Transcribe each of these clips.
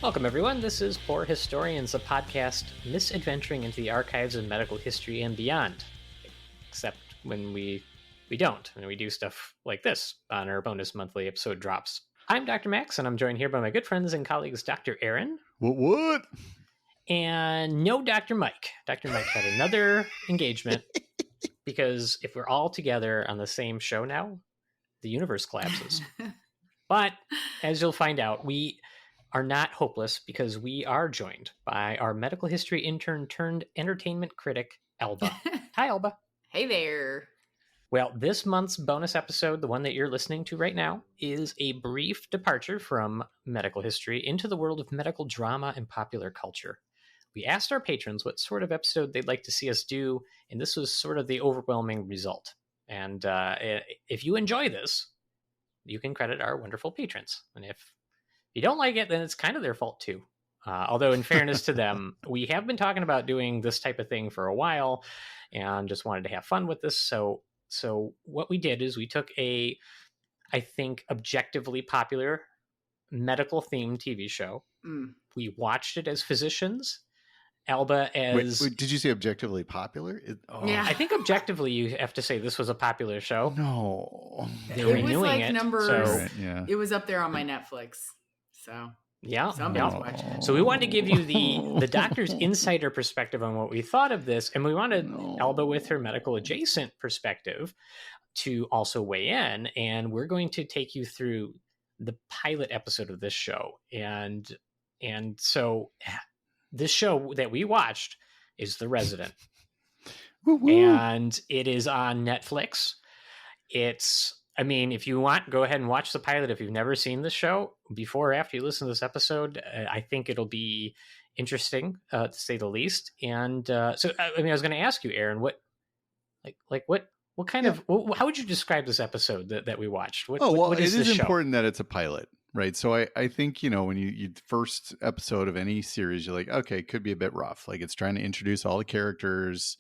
Welcome, everyone. This is Poor Historians, a podcast misadventuring into the archives of medical history and beyond. Except when we don't, and we do stuff like this on our bonus monthly episode drops. I'm Dr. Max, and I'm joined here by my good friends and colleagues, Dr. Aaron. What? And no Dr. Mike. Dr. Mike had another engagement, because if we're all together on the same show now, the universe collapses. But as you'll find out, we are not hopeless, because we are joined by our medical history intern turned entertainment critic, Elba. Hi, Elba. Hey there. Well, this month's bonus episode, the one that you're listening to right now, is a brief departure from medical history into the world of medical drama and popular culture. We asked our patrons what sort of episode they'd like to see us do, and this was sort of the overwhelming result. And if you enjoy this, you can credit our wonderful patrons. And if you don't like it, then it's kind of their fault too. Although in fairness to them, we have been talking about doing this type of thing for a while and just wanted to have fun with this. So what we did is we took I think, objectively popular medical themed TV show. We watched it as physicians. Alba as... Wait, did you say objectively popular? Yeah. I think objectively you have to say this was a popular show. No. They were It was renewing like it. numbers. So, Yeah. It was up there on my Netflix. So yeah. somebody's watching it. So we wanted to give you the doctor's insider perspective on what we thought of this, and we wanted Elba with her medical adjacent perspective to also weigh in, and we're going to take you through the pilot episode of this show. And so this show that we watched is The Resident. And it is on Netflix. If you want, go ahead and watch the pilot. If you've never seen the show, before or after you listen to this episode, I think it'll be interesting, to say the least. And I was going to ask you, Aaron, what kind of, how would you describe this episode that we watched? What is it is show? important that it's a pilot, right? So I think, when you first episode of any series, you're like, okay, it could be a bit rough. Like, it's trying to introduce all the characters.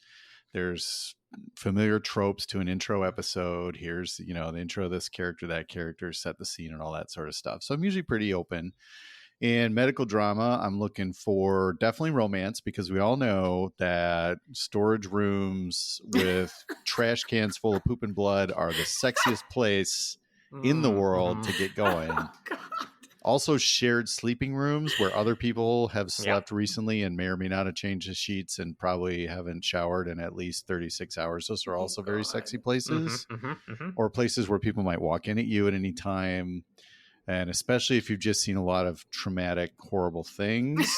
There's familiar tropes to an intro episode. Here's, the intro of this character, that character, set the scene and all that sort of stuff. So I'm usually pretty open. In medical drama, I'm looking for definitely romance, because we all know that storage rooms with trash cans full of poop and blood are the sexiest place in the world to get going. Oh, God. Also, shared sleeping rooms where other people have slept recently and may or may not have changed the sheets and probably haven't showered in at least 36 hours. Those are also very sexy places. Or places where people might walk in at you at any time. And especially if you've just seen a lot of traumatic, horrible things.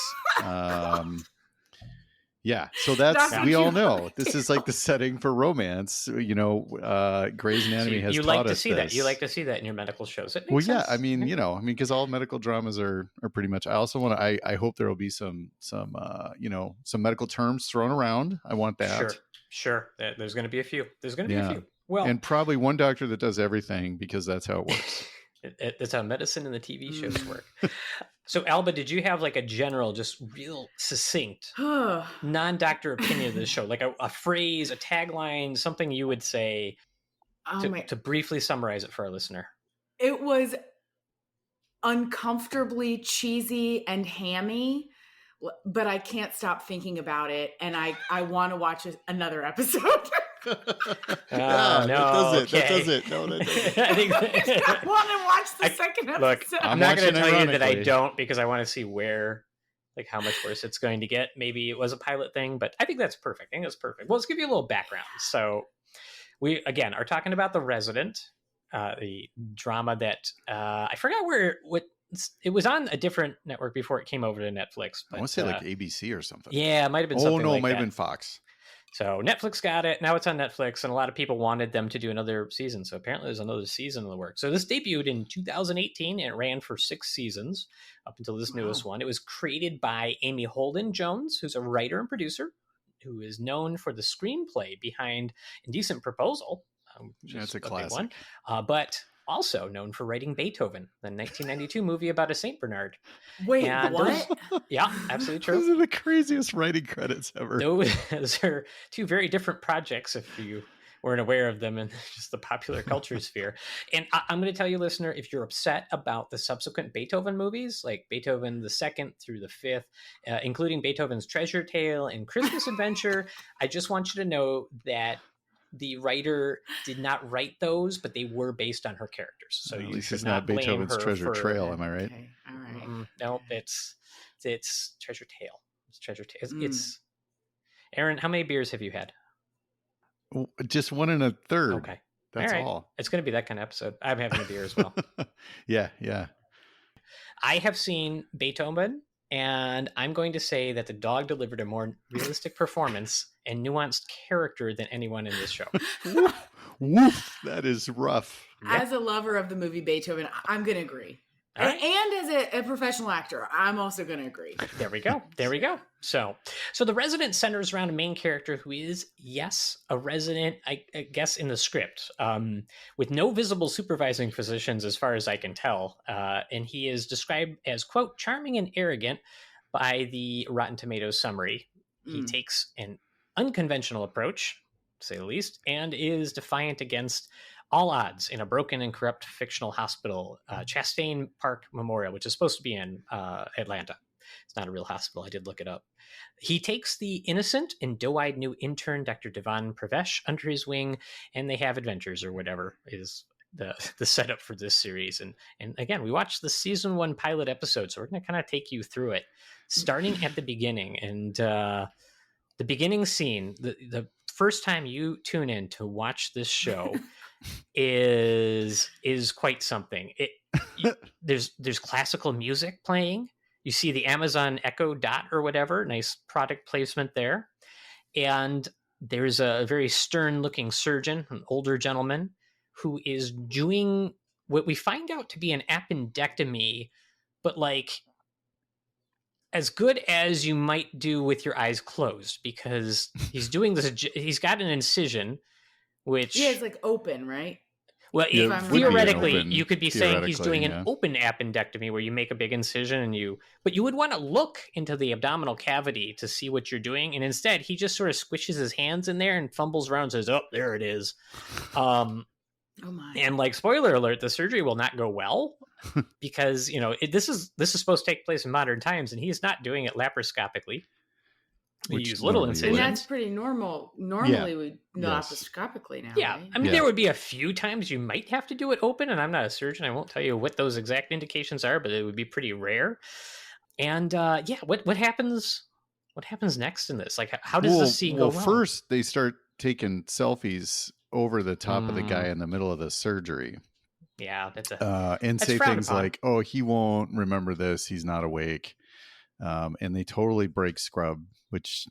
Yeah. So we all know this is like the setting for romance. Grey's Anatomy has taught us this. You like to see that in your medical shows. It Well, makes yeah. sense. Because all medical dramas are pretty much. I also want to. I hope there will be some medical terms thrown around. I want that. Sure. There's going to be a few. Well, and probably one doctor that does everything, because that's how it works. That's how medicine and the TV shows work. So, Alba, did you have like a general, just real succinct, non-doctor opinion of this show? Like a phrase, a tagline, something you would say to briefly summarize it for our listener? It was uncomfortably cheesy and hammy, but I can't stop thinking about it. And I want to watch another episode. No, that does it. No, that doesn't. I want to watch the second episode. Look, I'm not going to tell you that I don't, because I want to see how much worse it's going to get. Maybe it was a pilot thing, but I think that's perfect. Well, let's give you a little background. So we, again, are talking about The Resident, the drama that I forgot what it was on a different network before it came over to Netflix. But, I want to say like ABC or something. Yeah, it might have been something like that. Oh, no, it might have been Fox. So Netflix got it. Now it's on Netflix, and a lot of people wanted them to do another season. So apparently there's another season in the works. So this debuted in 2018, and it ran for 6 seasons up until this newest one. It was created by Amy Holden Jones, who's a writer and producer, who is known for the screenplay behind Indecent Proposal. That's a classic one. But also known for writing Beethoven, the 1992 movie about a Saint Bernard. Wait, And what? Yeah, absolutely true. Those are the craziest writing credits ever. Those are two very different projects if you weren't aware of them in just the popular culture sphere. And I'm going to tell you, listener, if you're upset about the subsequent Beethoven movies, like Beethoven the Second through the Fifth, including Beethoven's Treasure Tale and Christmas Adventure, I just want you to know that the writer did not write those, but they were based on her characters. So At you least should it's not not blame Beethoven's her Treasure for... Trail, am I right? Okay, all right. No, it's Treasure Tale. It's Treasure Tale. It's Aaron, how many beers have you had? Just 1 1/3. Okay. That's right. all. It's going to be that kind of episode. I'm having a beer as well. Yeah. I have seen Beethoven, and I'm going to say that the dog delivered a more realistic performance and nuanced character than anyone in this show. Woof. That is rough. As a lover of the movie Beethoven, I'm going to agree. Right. And as a professional actor, I'm also going to agree. There we go. So the resident centers around a main character who is, yes, a resident, I guess, in the script, with no visible supervising physicians as far as I can tell. And he is described as, quote, charming and arrogant by the Rotten Tomatoes summary. He takes an unconventional approach, to say the least, and is defiant against all odds in a broken and corrupt fictional hospital, Chastain Park Memorial, which is supposed to be in Atlanta. It's not a real hospital. I did look it up. He takes the innocent and doe-eyed new intern, Dr. Devan Pravesh, under his wing, and they have adventures or whatever is the setup for this series. And again, we watched the season 1 pilot episode, so we're going to kind of take you through it, starting at the beginning. And the beginning scene, the first time you tune in to watch this show is quite something. There's classical music playing. You see the Amazon Echo Dot or whatever, nice product placement there. And there's a very stern looking surgeon, an older gentleman, who is doing what we find out to be an appendectomy, but like as good as you might do with your eyes closed, because he's doing this. He's got an incision, which it's like open, right? Well, Yeah, theoretically, open, you could be saying he's doing yeah. an open appendectomy where you make a big incision but you would want to look into the abdominal cavity to see what you're doing. And instead, he just sort of squishes his hands in there and fumbles around and says, oh, there it is. Oh my. And like, spoiler alert, the surgery will not go well because, this is supposed to take place in modern times and he's not doing it laparoscopically. We use little incisions. And that's pretty normal. Normally we laparoscopically now. Yeah. Right? I mean, there would be a few times you might have to do it open, and I'm not a surgeon. I won't tell you what those exact indications are, but it would be pretty rare. And what happens? What happens next in this? Like, how does this scene go wrong? First, they start taking selfies over the top of the guy in the middle of the surgery. Yeah, that's say things upon. like, "Oh, he won't remember this. He's not awake," and they totally break scrub. Which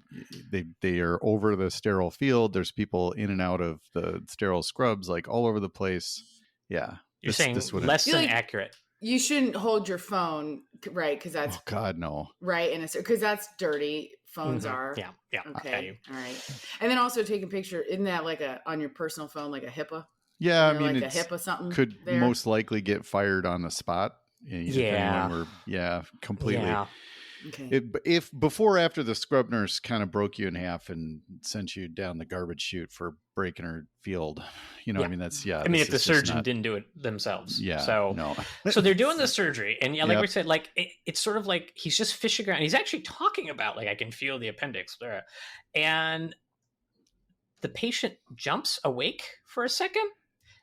they are over the sterile field. There's people in and out of the sterile scrubs, like all over the place. Yeah, you're saying less than accurate. You shouldn't hold your phone, right? Because that's God no, right? And because that's dirty. Phones are. Yeah. Okay, all right. And then also taking picture. Isn't that like on your personal phone, like a HIPAA? Yeah, I mean, like a HIPAA something could there? Most likely get fired on the spot. Completely. Yeah. Okay. If before or after the scrub nurse kind of broke you in half and sent you down the garbage chute for breaking her field, I mean, that's I mean, if the surgeon didn't do it themselves, so they're doing the surgery, and like we said, like it's sort of like he's just fishing around. He's actually talking about like I can feel the appendix, and the patient jumps awake for a second.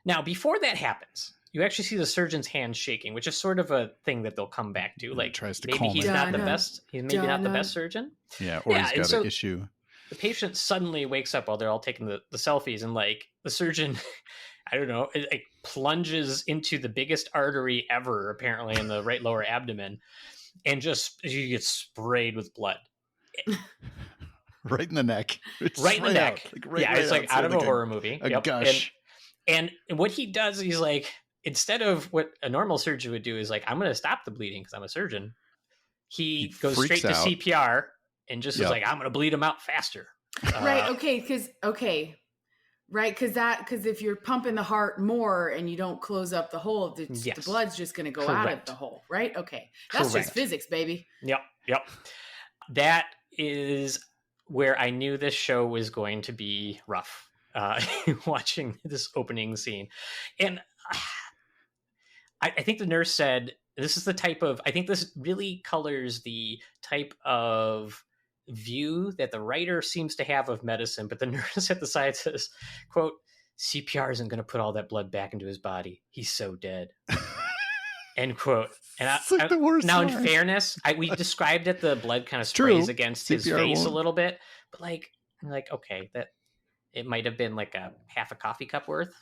Now, before that happens, you actually see the surgeon's hand shaking, which is sort of a thing that they'll come back to. Like tries to maybe he's not the best. He's maybe not the best surgeon. Yeah, or he's got an issue. The patient suddenly wakes up while they're all taking the selfies, and like the surgeon, I don't know, it plunges into the biggest artery ever, apparently in the right lower abdomen, and you get sprayed with blood. Right in the neck. It's right in the neck. It's like out of a horror movie. A gush. And what he does, he's like, instead of what a normal surgeon would do is like, I'm going to stop the bleeding because I'm a surgeon. He goes straight to CPR and just is like, I'm going to bleed him out faster. Right. Okay. Right, because if you're pumping the heart more and you don't close up the hole, the Yes. blood's just going to go out of the hole, right? Okay, that's just physics, baby. Yep. That is where I knew this show was going to be rough. Watching this opening scene, and I think the nurse said this is the type of. I think this really colors the type of view that the writer seems to have of medicine, but the nurse at the side says, quote, CPR isn't going to put all that blood back into his body. He's so dead. End quote. And like the worst now, line. in fairness, we described it, the blood kind of sprays against his face a little bit, but like, okay, that it might have been like a half a coffee cup worth.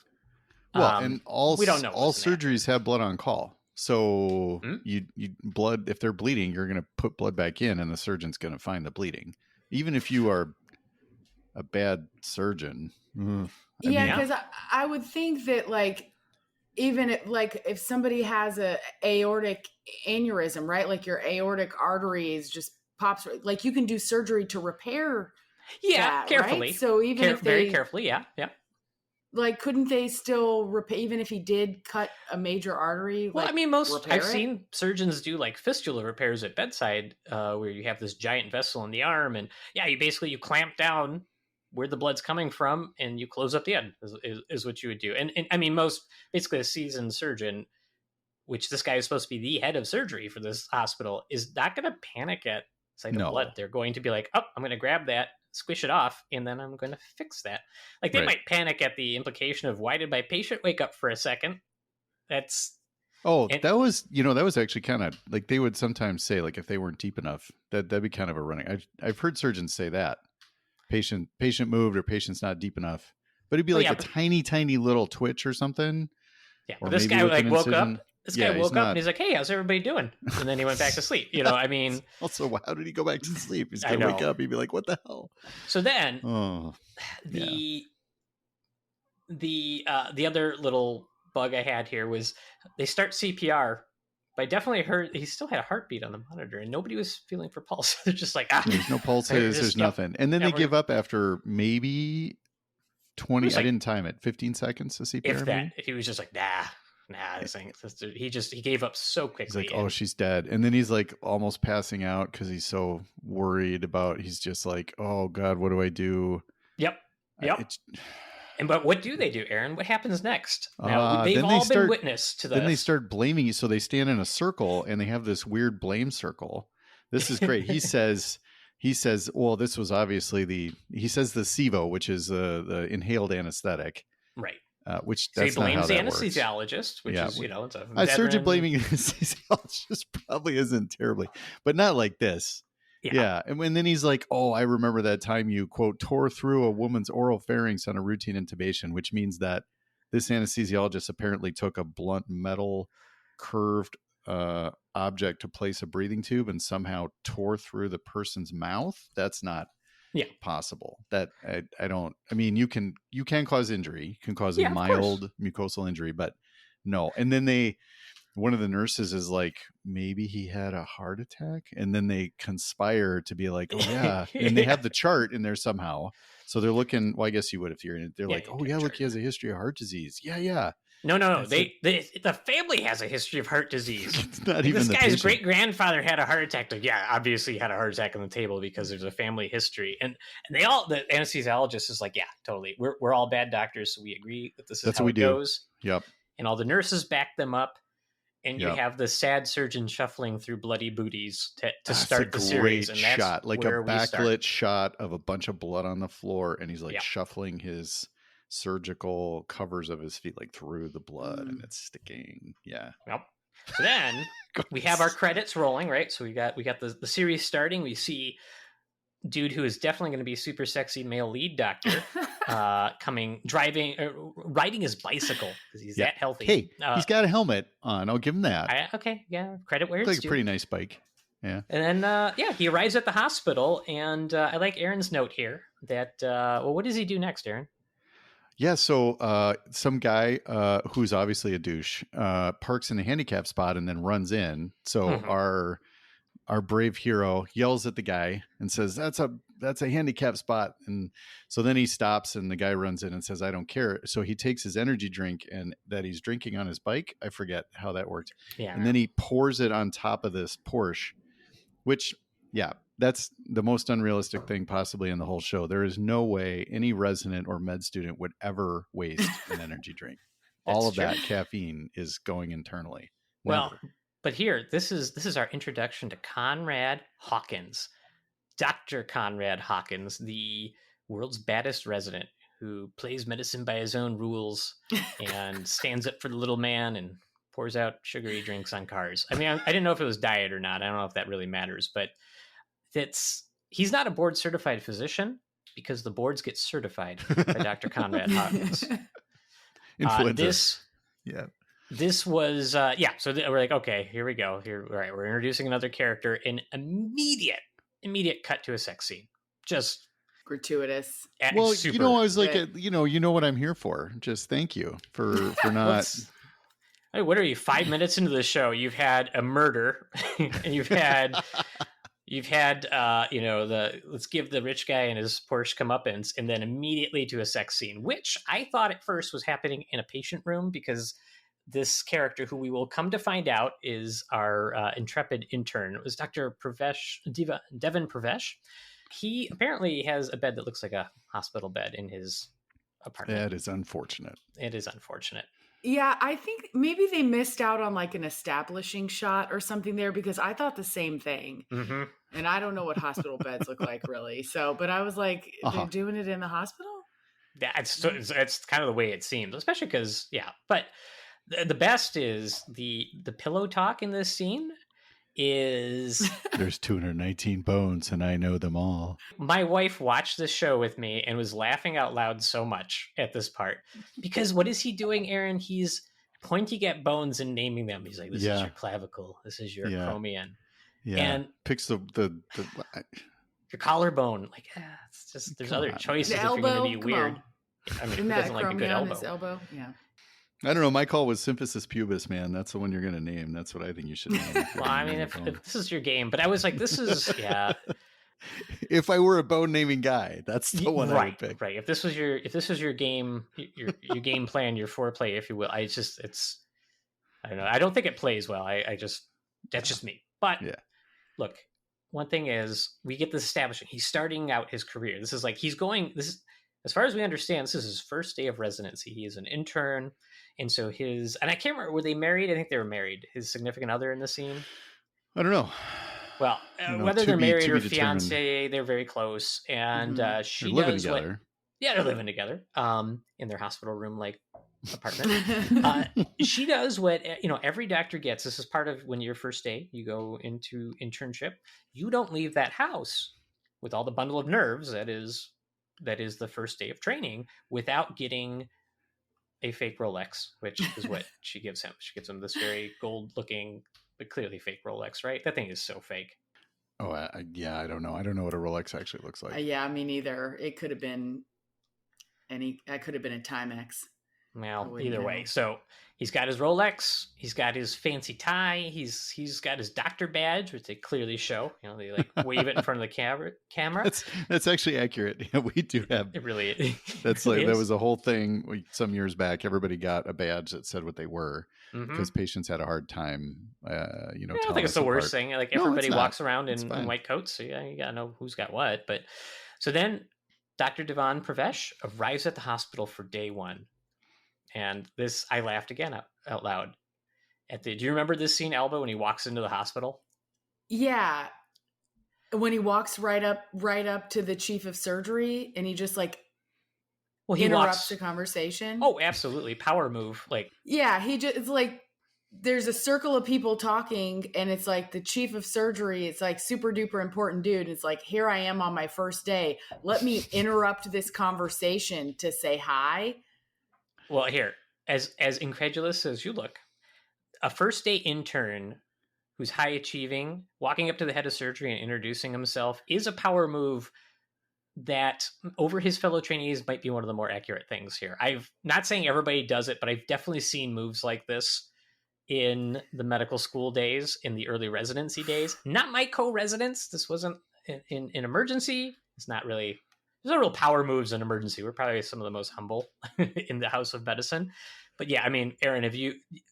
Well, and we don't know. All surgeries have blood on call. So you blood, if they're bleeding, you're going to put blood back in and the surgeon's going to find the bleeding. Even if you are a bad surgeon. Because I would think that like, even if somebody has a aortic aneurysm, right? Like your aortic arteries just pops, like you can do surgery to repair that, carefully. Right? So even if very carefully, yeah. Like, couldn't they still repair, even if he did cut a major artery? Well, I mean, I've seen surgeons do like fistula repairs at bedside, where you have this giant vessel in the arm, and you clamp down where the blood's coming from, and you close up the end. Is what you would do. And I mean, basically a seasoned surgeon, which this guy is supposed to be the head of surgery for this hospital, is not going to panic at sight of blood. They're going to be like, oh, I'm going to grab that, squish it off, and then I'm going to fix that. Like they might panic at the implication of, why did my patient wake up for a second? That was actually kind of like, they would sometimes say, like, if they weren't deep enough, that'd be kind of a running. I've heard surgeons say that patient moved, or patient's not deep enough, but it'd be like tiny little twitch or something. Yeah. Or this guy like woke up. This guy woke up and he's like, hey, how's everybody doing? And then he went back to sleep. I mean. Also, how did he go back to sleep? He's going to wake up. He'd be like, what the hell? So then the other little bug I had here was they start CPR, but I definitely heard he still had a heartbeat on the monitor and nobody was feeling for pulse. They're just like, there's no pulses, there's nothing. And then they give up after maybe 20, I didn't time it, 15 seconds of CPR. If that, he was just like, nah, this thing. He gave up so quickly. He's like, oh, she's dead. And then he's like almost passing out because he's so worried about, he's just like, oh God, what do I do? Yep. But what do they do, Aaron? What happens next? Now, they've all been witness to this. Then they start blaming you. So they stand in a circle and they have this weird blame circle. This is great. He says, well, this was obviously he says the SIVO, which is the inhaled anesthetic. Right. Which that's not how that works. He blames the anesthesiologist, which is, it's a surgeon blaming anesthesiologist probably isn't terribly, but not like this. Yeah. And then he's like, oh, I remember that time you, quote, tore through a woman's oral pharynx on a routine intubation, which means that this anesthesiologist apparently took a blunt metal curved object to place a breathing tube and somehow tore through the person's mouth. That's not possible. That I mean, you can cause injury. You can cause a mild mucosal injury, but no. And then one of the nurses is like, maybe he had a heart attack. And then they conspire to be like, oh yeah. And they have the chart in there somehow. So they're looking, well, I guess you would if you're in it. They're like, oh yeah, look, he has a history of heart disease. Yeah. No. The family has a history of heart disease. Not even this guy's great grandfather had a heart attack. Obviously he had a heart attack on the table because there's a family history. And the anesthesiologist is like, yeah, totally. We're all bad doctors, so we agree that this is how it goes. Yep. And all the nurses back them up. And you have the sad surgeon shuffling through bloody booties to start the series. And that's shot, like a backlit shot of a bunch of blood on the floor, and he's like shuffling his surgical covers of his feet like through the blood, and it's sticking. Yeah. Yep. So then we have our credits rolling, right? So we got the series starting. We see dude who is definitely going to be a super sexy male lead doctor riding his bicycle because he's that healthy. Hey, he's got a helmet on. I'll give him that. Credit where it's like due. A pretty nice bike. Yeah. And then he arrives at the hospital, and I like Aaron's note here that what does he do next, Aaron? Yeah, so some guy who's obviously a douche parks in a handicap spot and then runs in. So our brave hero yells at the guy and says, that's that's a handicapped spot. And so then he stops and the guy runs in and says, I don't care. So he takes his energy drink and that he's drinking on his bike. I forget how that worked. Yeah. And then he pours it on top of this Porsche, which, yeah, that's the most unrealistic thing possibly in the whole show. There is no way any resident or med student would ever waste an energy drink. All of that caffeine is going internally. Well, but here, this is our introduction to Conrad Hawkins, Dr. Conrad Hawkins, the world's baddest resident who plays medicine by his own rules and stands up for the little man and pours out sugary drinks on cars. I mean, I didn't know if it was diet or not. I don't know if that really matters, but he's not a board certified physician because the boards get certified by Dr. Conrad Hawkins. Influenza. This was, so we're like, okay, here we go. All right, we're introducing another character. An immediate cut to a sex scene. Just gratuitous. Well, I was like, you know what I'm here for. Just thank you for not. What are you, 5 minutes into the show? You've had a murder and you've had let's give the rich guy and his Porsche comeuppance, and then immediately to a sex scene, which I thought at first was happening in a patient room because this character, who we will come to find out is our intrepid intern, it was Dr. Devin Pravesh. He apparently has a bed that looks like a hospital bed in his apartment. That is unfortunate. It is unfortunate. Yeah, I think maybe they missed out on like an establishing shot or something there, because I thought the same thing. Mm-hmm. And I don't know what hospital beds look like really. So, but I was like, they're doing it in the hospital? Yeah, it's kind of the way it seems, especially because, but the best is the pillow talk in this scene is there's 219 bones and I know them all. My wife watched this show with me and was laughing out loud so much at this part because what is he doing, Aaron? He's pointing at bones and naming them. He's like, this is your clavicle, this is your acromion, and picks the your collarbone. Like, it's just there's other choices if you're going to be weird. I mean, who doesn't like a good elbow? Yeah. I don't know. My call was symphysis pubis, man. That's the one you're going to name. That's what I think you should name. Well, I mean, if this is your game, but I was like, this is, If I were a bone naming guy, that's the one I would pick. Right. If this was your game, your game plan, your foreplay, if you will, I don't know. I don't think it plays well. That's just me. But look, one thing is we get this establishing. He's starting out his career. This is like, as far as we understand, this is his first day of residency. He is an intern. And so and I can't remember, were they married? I think they were married. His significant other in the scene? I don't know. Well, whether they're married or fiance, they're very close. And she they're living together. They're living together in their hospital room like apartment. She does what every doctor gets. This is part of when your first day, you go into internship. You don't leave that house with all the bundle of nerves that is the first day of training without getting a fake Rolex, which is what she gives him. She gives him this very gold looking, but clearly fake Rolex, right? That thing is so fake. Oh, I don't know. I don't know what a Rolex actually looks like. Yeah, me neither. It could have been that could have been a Timex. Well, either way. So he's got his Rolex, he's got his fancy tie, he's got his doctor badge, which they clearly show. They like wave it in front of the camera. That's actually accurate. Yeah, we do have. It really is. That's like that was a whole thing some years back. Everybody got a badge that said what they were because patients had a hard time. I don't think it's the worst thing. Like everybody walks around in white coats, so you gotta know who's got what. But so then Dr. Devin Pravesh arrives at the hospital for day one. And this, I laughed again out loud. Do you remember this scene, Alba, when he walks into the hospital? Yeah. When he walks right up to the chief of surgery and he just he interrupts the conversation. Oh, absolutely. Power move. It's like there's a circle of people talking and it's like the chief of surgery. It's like super duper important dude. It's like, here I am on my first day. Let me interrupt this conversation to say hi. Well, here, as incredulous as you look, a first day intern who's high achieving, walking up to the head of surgery and introducing himself is a power move that over his fellow trainees might be one of the more accurate things here. I've not saying everybody does it, but I've definitely seen moves like this in the medical school days, in the early residency days. Not my co-residents. This wasn't in emergency It's not really, there's no real power moves in emergency. We're probably some of the most humble in the house of medicine. But yeah, I mean, Aaron,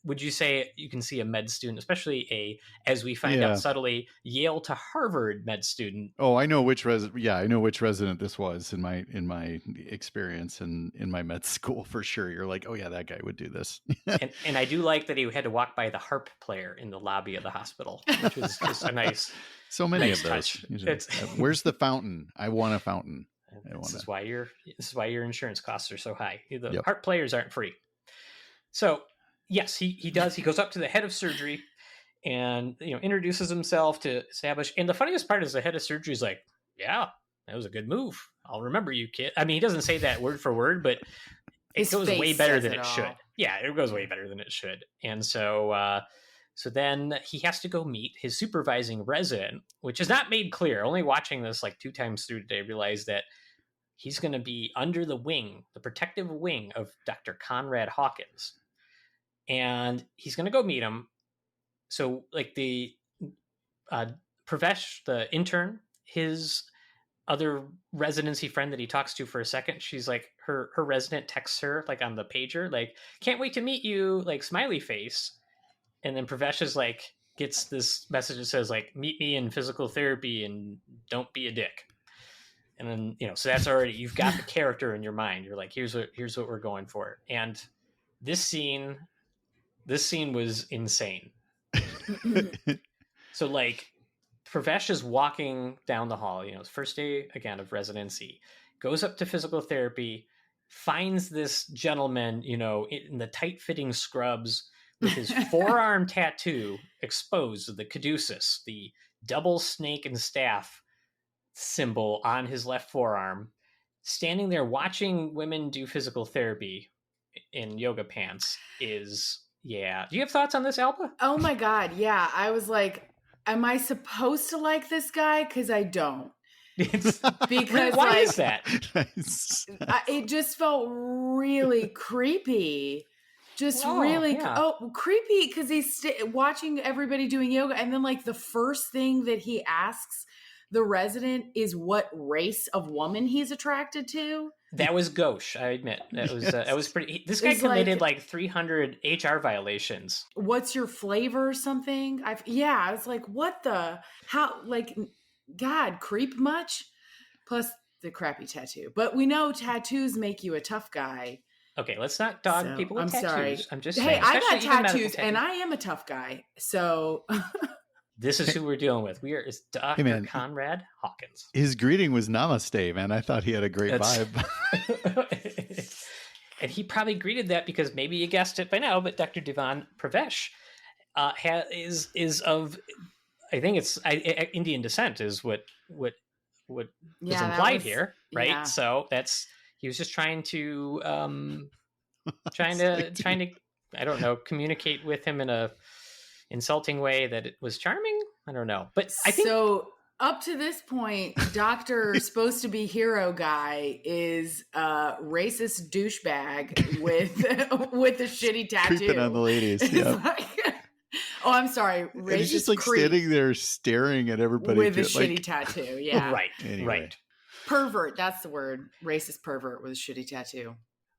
would you say you can see a med student, especially as we find out subtly, Yale to Harvard med student? Oh, I know which I know which resident this was in my experience and in my med school for sure. You're like, oh yeah, that guy would do this. and I do like that he had to walk by the harp player in the lobby of the hospital, which was just a nice. So many nice of those. Touch. Where's the fountain? I want a fountain. This is why your insurance costs are so high. The harp players aren't free. So yes, he does. He goes up to the head of surgery and introduces himself to establish. And the funniest part is the head of surgery is like, "Yeah, that was a good move. I'll remember you, kid." I mean, he doesn't say that word for word, but it goes way better than it should. Yeah, it goes way better than it should. And so then he has to go meet his supervising resident, which is not made clear. Only watching this like 2 times through today, I realized that he's going to be under the protective wing of Dr. Conrad Hawkins. And he's going to go meet him. So like the Pravesh, the intern, his other residency friend that he talks to for a second, she's like, her resident texts her like on the pager, like, "Can't wait to meet you," like smiley face. And then Pravesh is like, gets this message that says like, "Meet me in physical therapy and don't be a dick." And then, so that's already, you've got the character in your mind. You're like, here's what we're going for. And this scene was insane. So like Pravesh is walking down the hall, his first day again of residency, goes up to physical therapy, finds this gentleman, in the tight fitting scrubs with his forearm tattoo exposed, the caduceus, the double snake and staff symbol on his left forearm, standing there watching women do physical therapy in yoga pants is, yeah. Do you have thoughts on this, Alba? Oh my God. Yeah. I was like, am I supposed to like this guy? Because I don't. Because why is that? It just felt really creepy. Creepy because he's watching everybody doing yoga. And then like the first thing that he asks the resident is what race of woman he's attracted to. That was gauche, I admit. That was pretty. This guy committed like 300 HR violations. What's your flavor or something? I was like, what the? How? Like, God, creep much? Plus the crappy tattoo. But we know tattoos make you a tough guy. Okay, let's not dog people with tattoos. Sorry. I'm just saying. Hey, I got tattoos and I am a tough guy. So... This is who we're dealing with. It's Dr. Conrad Hawkins. His greeting was namaste, man. I thought he had a great vibe. And he probably greeted that because maybe you guessed it by now, but Dr. Devan Pravesh is of, I think it's Indian descent is what was implied here, right? Yeah. So he was just trying to I don't know, communicate with him in a insulting way that it was charming. I don't know, but I think so. Up to this point, Dr. supposed to be hero guy is a racist douchebag with a shitty tattoo. Creeping on the ladies. Yeah. I'm sorry. Racist, and he's just like standing there staring at everybody with a shitty tattoo. Yeah. Right. Anyway. Right. Pervert. That's the word. Racist pervert with a shitty tattoo.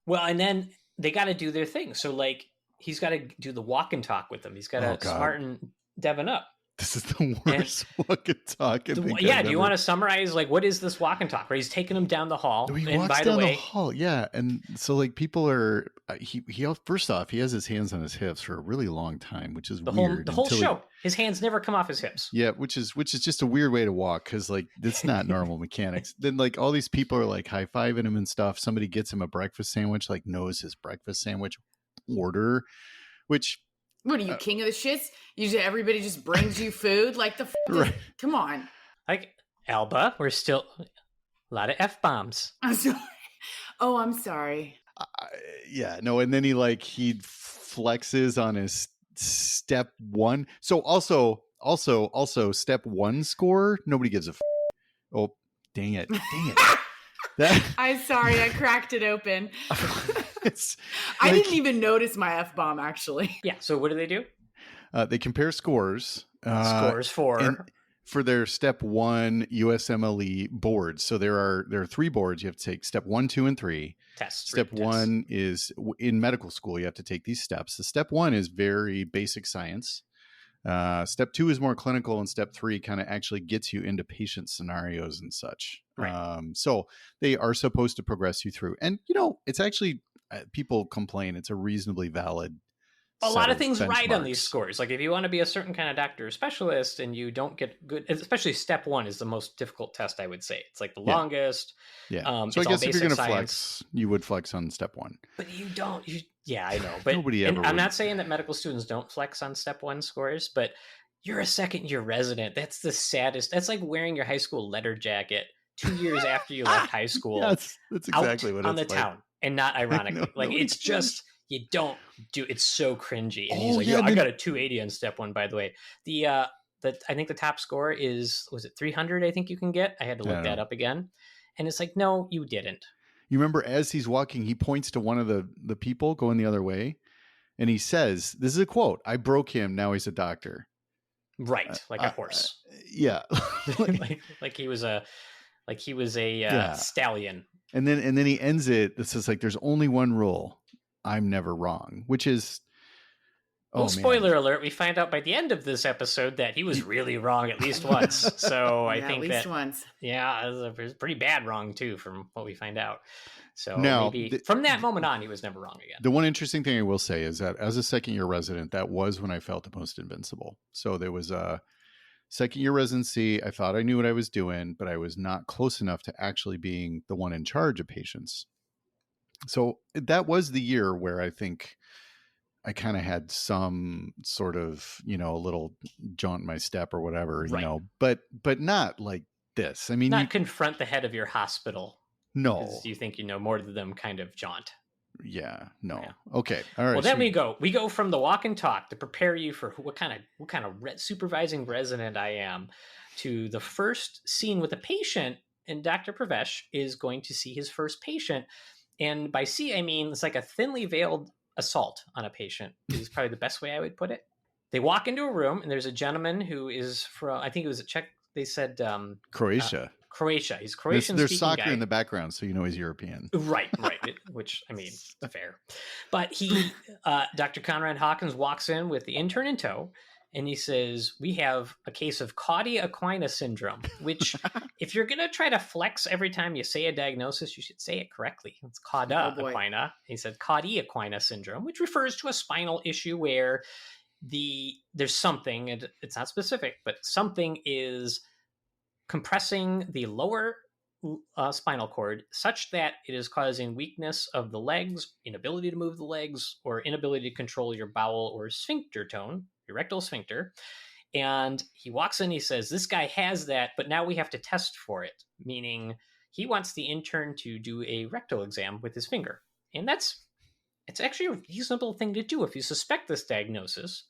Well, and then they got to do their thing. So like, he's got to do the walk and talk with them. He's got to smarten Devin up. This is the worst walk and talk. Do you want to summarize, like, what is this walk and talk? Where he's taking him down the hall. He walks down the hall, yeah. And so, like, people are, he first off, he has his hands on his hips for a really long time, which is weird. The whole show, his hands never come off his hips. Yeah, which is just a weird way to walk because, like, it's not normal mechanics. Then, like, all these people are, like, high-fiving him and stuff. Somebody gets him a breakfast sandwich, like, knows his breakfast sandwich order, which... What are you, king of the shits? Usually everybody just brings you food. Like right. Come on. Like Alba, we're still a lot of F-bombs. I'm sorry. Oh, I'm sorry. Yeah, no. And then he flexes on his step one. So also step one score. Nobody gives a oh, dang it. I'm sorry. I cracked it open. I didn't even notice my F-bomb, actually. Yeah. So what do? They compare scores. Scores for for their step 1 USMLE boards. So there are 3 boards you have to take: step 1, 2, and 3. Step 1 is in medical school. You have to take these steps. The step 1 is very basic science. Step 2 is more clinical, and step 3 kind of actually gets you into patient scenarios and such. Right. So they are supposed to progress you through. And, it's actually, people complain, it's a reasonably valid a lot of things benchmarks. right on these scores. Like if you want to be a certain kind of doctor or specialist and you don't get good, especially step 1 is the most difficult test, I would say. It's like the longest. Yeah. So I guess if you're going to flex, you would flex on step 1. But you don't. Yeah, I know. But nobody ever. I'm not saying that medical students don't flex on step 1 scores, but you're a second-year resident. That's the saddest. That's like wearing your high school letter jacket 2 years after you left high school. That's exactly what it's on the like. Town, and not ironically. It's just. You don't do it's so cringy. And he's like, I got a 280 on step 1, by the way. I think the top score was it 300? I think you can get. I had to look that up again. And it's like, no, you didn't. You remember as he's walking, he points to one of the people going the other way. And he says, this is a quote, "I broke him. Now he's a doctor." Right. Like a horse. Yeah. like he was a stallion. And then he ends it. This is like, "There's only one rule. I'm never wrong," which is, spoiler alert, we find out by the end of this episode that he was really wrong at least once. So I think at least once. Yeah, it was pretty bad wrong too, from what we find out. So now, maybe from that moment on, he was never wrong again. The one interesting thing I will say is that as a second-year resident, that was when I felt the most invincible. So there was a second-year residency. I thought I knew what I was doing, but I was not close enough to actually being the one in charge of patients. So that was the year where I think I kind of had some sort of, a little jaunt in my step or whatever, but not like this. I mean, not confront the head of your hospital. No. You think you know more than them kind of jaunt. Yeah. No. Yeah. Okay. All right. Well, then we go from the walk and talk to prepare you for what kind of supervising resident I am, to the first scene with a patient, and Dr. Pravesh is going to see his first patient. And by see, I mean, it's like a thinly veiled assault on a patient is probably the best way I would put it. They walk into a room and there's a gentleman who is from, I think it was a Czech. They said Croatia. Croatia. He's Croatian. There's soccer in the background, so he's European. Right. Which, I mean, fair. But Dr. Conrad Hawkins walks in with the intern in tow, and he says, "We have a case of Caudy-Aquina syndrome," which if you're going to try to flex every time you say a diagnosis, you should say it correctly. It's Cauda-Aquina. He said Caudy-Aquina syndrome, which refers to a spinal issue where there's something, and it's not specific, but something is compressing the lower spinal cord such that it is causing weakness of the legs, inability to move the legs, or inability to control your bowel or sphincter tone, your rectal sphincter. And he walks in, he says, "This guy has that, but now we have to test for it," meaning he wants the intern to do a rectal exam with his finger. And it's actually a reasonable thing to do if you suspect this diagnosis.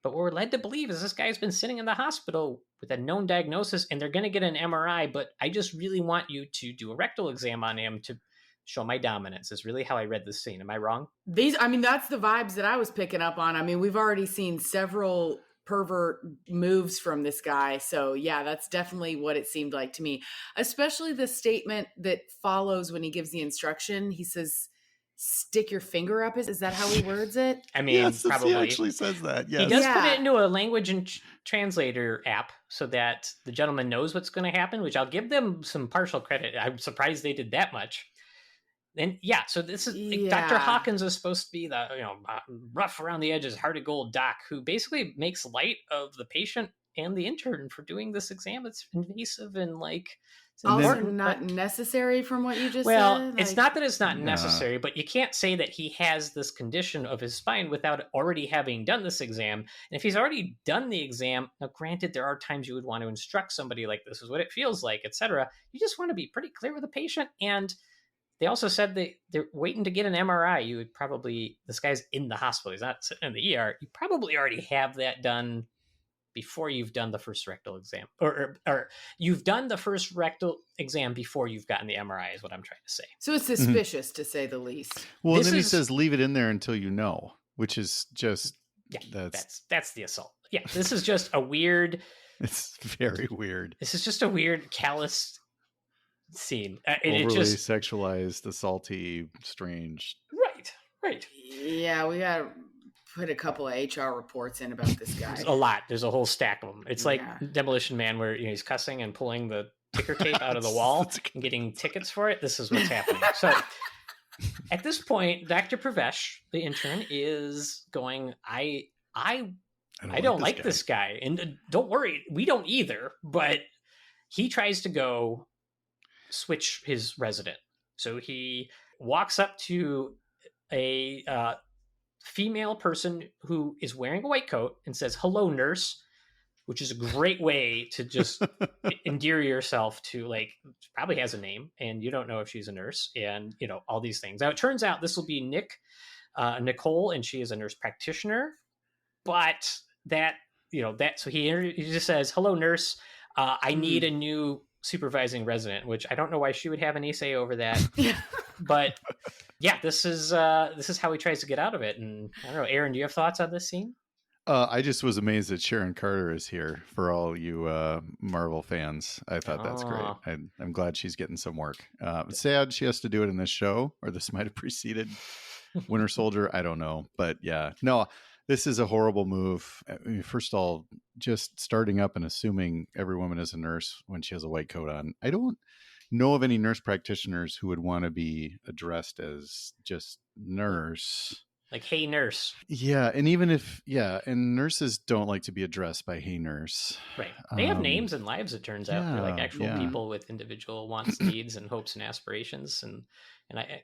But what we're led to believe is this guy's been sitting in the hospital with a known diagnosis, and they're going to get an MRI, but I just really want you to do a rectal exam on him to show my dominance, is really how I read this scene. Am I wrong? That's the vibes that I was picking up on. I mean, we've already seen several pervert moves from this guy. So yeah, that's definitely what it seemed like to me, especially the statement that follows when he gives the instruction. He says, "Stick your finger up." Is that how he words it? I mean, yes, probably. He actually says that. Yes. He does put it into a language and translator app so that the gentleman knows what's going to happen, which I'll give them some partial credit. I'm surprised they did that much. And so this is Dr. Hawkins is supposed to be the rough around the edges, heart of gold doc who basically makes light of the patient and the intern for doing this exam. It's invasive and also not necessary from what you just said. Well, it's not that it's not necessary, but you can't say that he has this condition of his spine without already having done this exam. And if he's already done the exam, now granted, there are times you would want to instruct somebody like this is what it feels like, etc. You just want to be pretty clear with the patient. And they also said they're waiting to get an MRI. You would probably, this guy's in the hospital, he's not sitting in the ER. You probably already have that done before you've done the first rectal exam, or you've done the first rectal exam before you've gotten the MRI is what I'm trying to say. So it's suspicious to say the least. Well, then he says, "Leave it in there until you know," which is just, that's the assault. Yeah. This is just a weird, It's very weird. This is just a weird, callous scene. Overly sexualized, assaulty, strange. Right. Yeah, we got to put a couple of HR reports in about this guy. There's a lot. There's a whole stack of them. It's like Demolition Man, where he's cussing and pulling the ticker tape out of the wall and getting tickets for it. This is what's happening. So at this point, Dr. Pravesh, the intern, is going, I don't like this guy. And don't worry, we don't either. But he tries to go switch his resident. So he walks up to a female person who is wearing a white coat and says, "Hello, nurse," which is a great way to just endear yourself to, like, probably has a name and you don't know if she's a nurse, and all these things. Now it turns out this will be Nicole, and she is a nurse practitioner. But so he just says, "Hello, nurse. I need a new supervising resident," which I don't know why she would have any say over that. But yeah, this is how he tries to get out of it. And I don't know, Aaron, do you have thoughts on this scene? I just was amazed that Sharon Carter is here for all you Marvel fans. I thought that's great. I'm glad she's getting some work. Sad she has to do it in this show, or this might have preceded Winter Soldier. I don't know. But yeah, no, this is a horrible move. I mean, first of all, just starting up and assuming every woman is a nurse when she has a white coat on. I don't know of any nurse practitioners who would want to be addressed as just nurse. Like, "Hey, nurse." Yeah. And even if, and nurses don't like to be addressed by "Hey, nurse." Right. They have names and lives, it turns out. They're like actual people with individual wants, needs, and hopes and aspirations. And I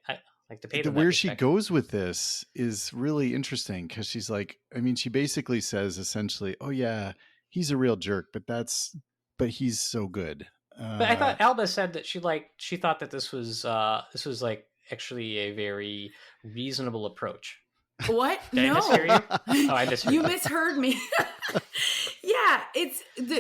like to pay them. Where she goes with this is really interesting, because she's like, she basically says essentially, "Oh yeah, he's a real jerk, but he's so good." But I thought Alba said that she thought that this was like actually a very reasonable approach. What? Did I mishear you? Oh, I misheard you. Misheard me. Yeah,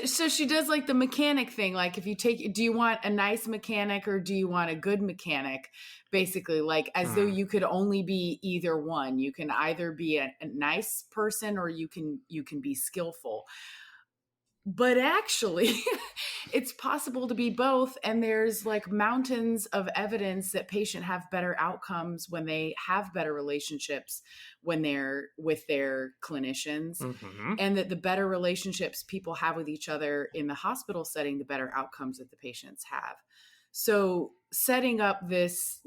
so she does like the mechanic thing. Like, if you do you want a nice mechanic or do you want a good mechanic? Basically, like, as though you could only be either one. You can either be a nice person or you can be skillful. But actually, it's possible to be both. And there's like mountains of evidence that patients have better outcomes when they have better relationships when they're with their clinicians. Mm-hmm. And that the better relationships people have with each other in the hospital setting, the better outcomes that the patients have. So setting up this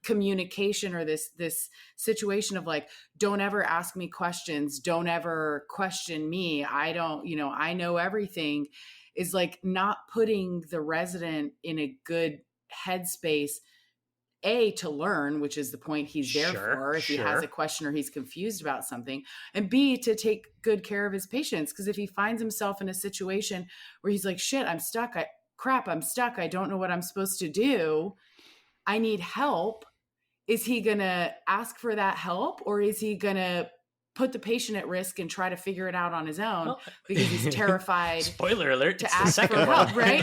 communication or this situation of like, don't ever ask me questions, don't ever question me, I don't, I know everything, is like not putting the resident in a good headspace, to learn, which is the point he's there for, if he has a question or he's confused about something, and B, to take good care of his patients. Because if he finds himself in a situation where he's like, shit, I'm stuck, I'm stuck, I don't know what I'm supposed to do, I need help, is he going to ask for that help, or is he going to put the patient at risk and try to figure it out on his own because he's terrified? Spoiler alert, to ask for help, right?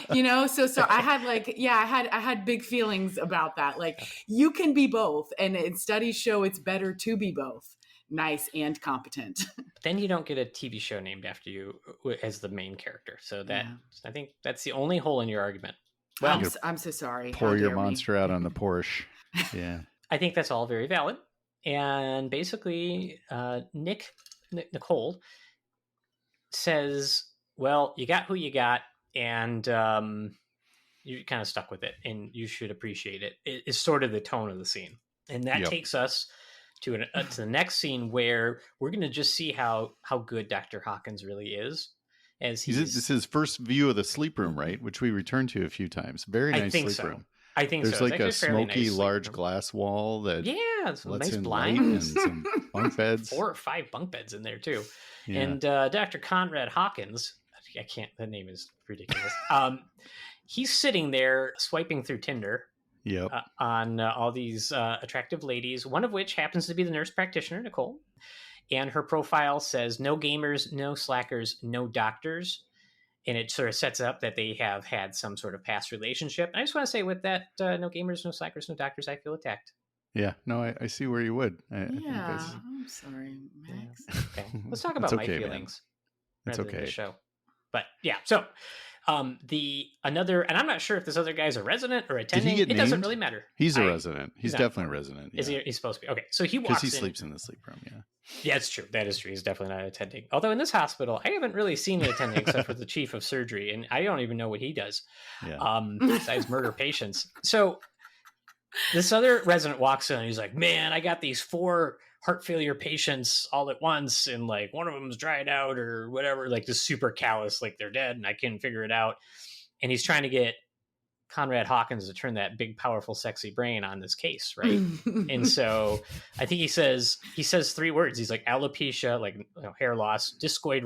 Yeah. So I had I had big feelings about that. Like, you can be both, and studies show it's better to be both, nice and competent. Then you don't get a TV show named after you as the main character. So I think that's the only hole in your argument. Well, I'm so sorry. Pour your monster out on the Porsche. Yeah. I think that's all very valid. And basically, Nicole says, well, you got who you got, and you're kind of stuck with it, and you should appreciate it. It's sort of the tone of the scene. And that takes us to the next scene, where we're going to just see how good Dr. Hawkins really is. This is his first view of the sleep room, right? Which we returned to a few times. Very nice sleep room. I think there's so. Like a smoky, large glass wall that it's lets nice in blind light and some bunk beds. 4 or 5 bunk beds in there too. Yeah. And Dr. Conrad Hawkins, the name is ridiculous. He's sitting there swiping through Tinder. Yep. On all these attractive ladies, one of which happens to be the nurse practitioner, Nicole. And her profile says, no gamers, no slackers, no doctors. And it sort of sets up that they have had some sort of past relationship. And I just want to say, with that, no gamers, no slackers, no doctors, I feel attacked. Yeah, no, I see where you would. I think I'm sorry, Max. Okay, let's talk about my feelings. It's rather than okay. the show. But yeah, so and I'm not sure if this other guy's a resident or attending. Did he get It doesn't named? really matter. He's a resident. He's definitely a resident. Is Yeah. he's supposed to be. Okay, so he walks in. Because he sleeps in the sleep room, yeah. Yeah, it's true. That is true. He's definitely not attending. Although in this hospital, I haven't really seen an attending except for the chief of surgery, and I don't even know what he does. Yeah. Besides murder patients. So this other resident walks in and he's like, man, I got these 4 heart failure patients all at once, and like one of them's dried out or whatever, like just super callous, like they're dead, and I can't figure it out. And he's trying to get Conrad Hawkins to turn that big, powerful, sexy brain on this case, right? And so I think he says 3 words. He's like alopecia, like hair loss, discoid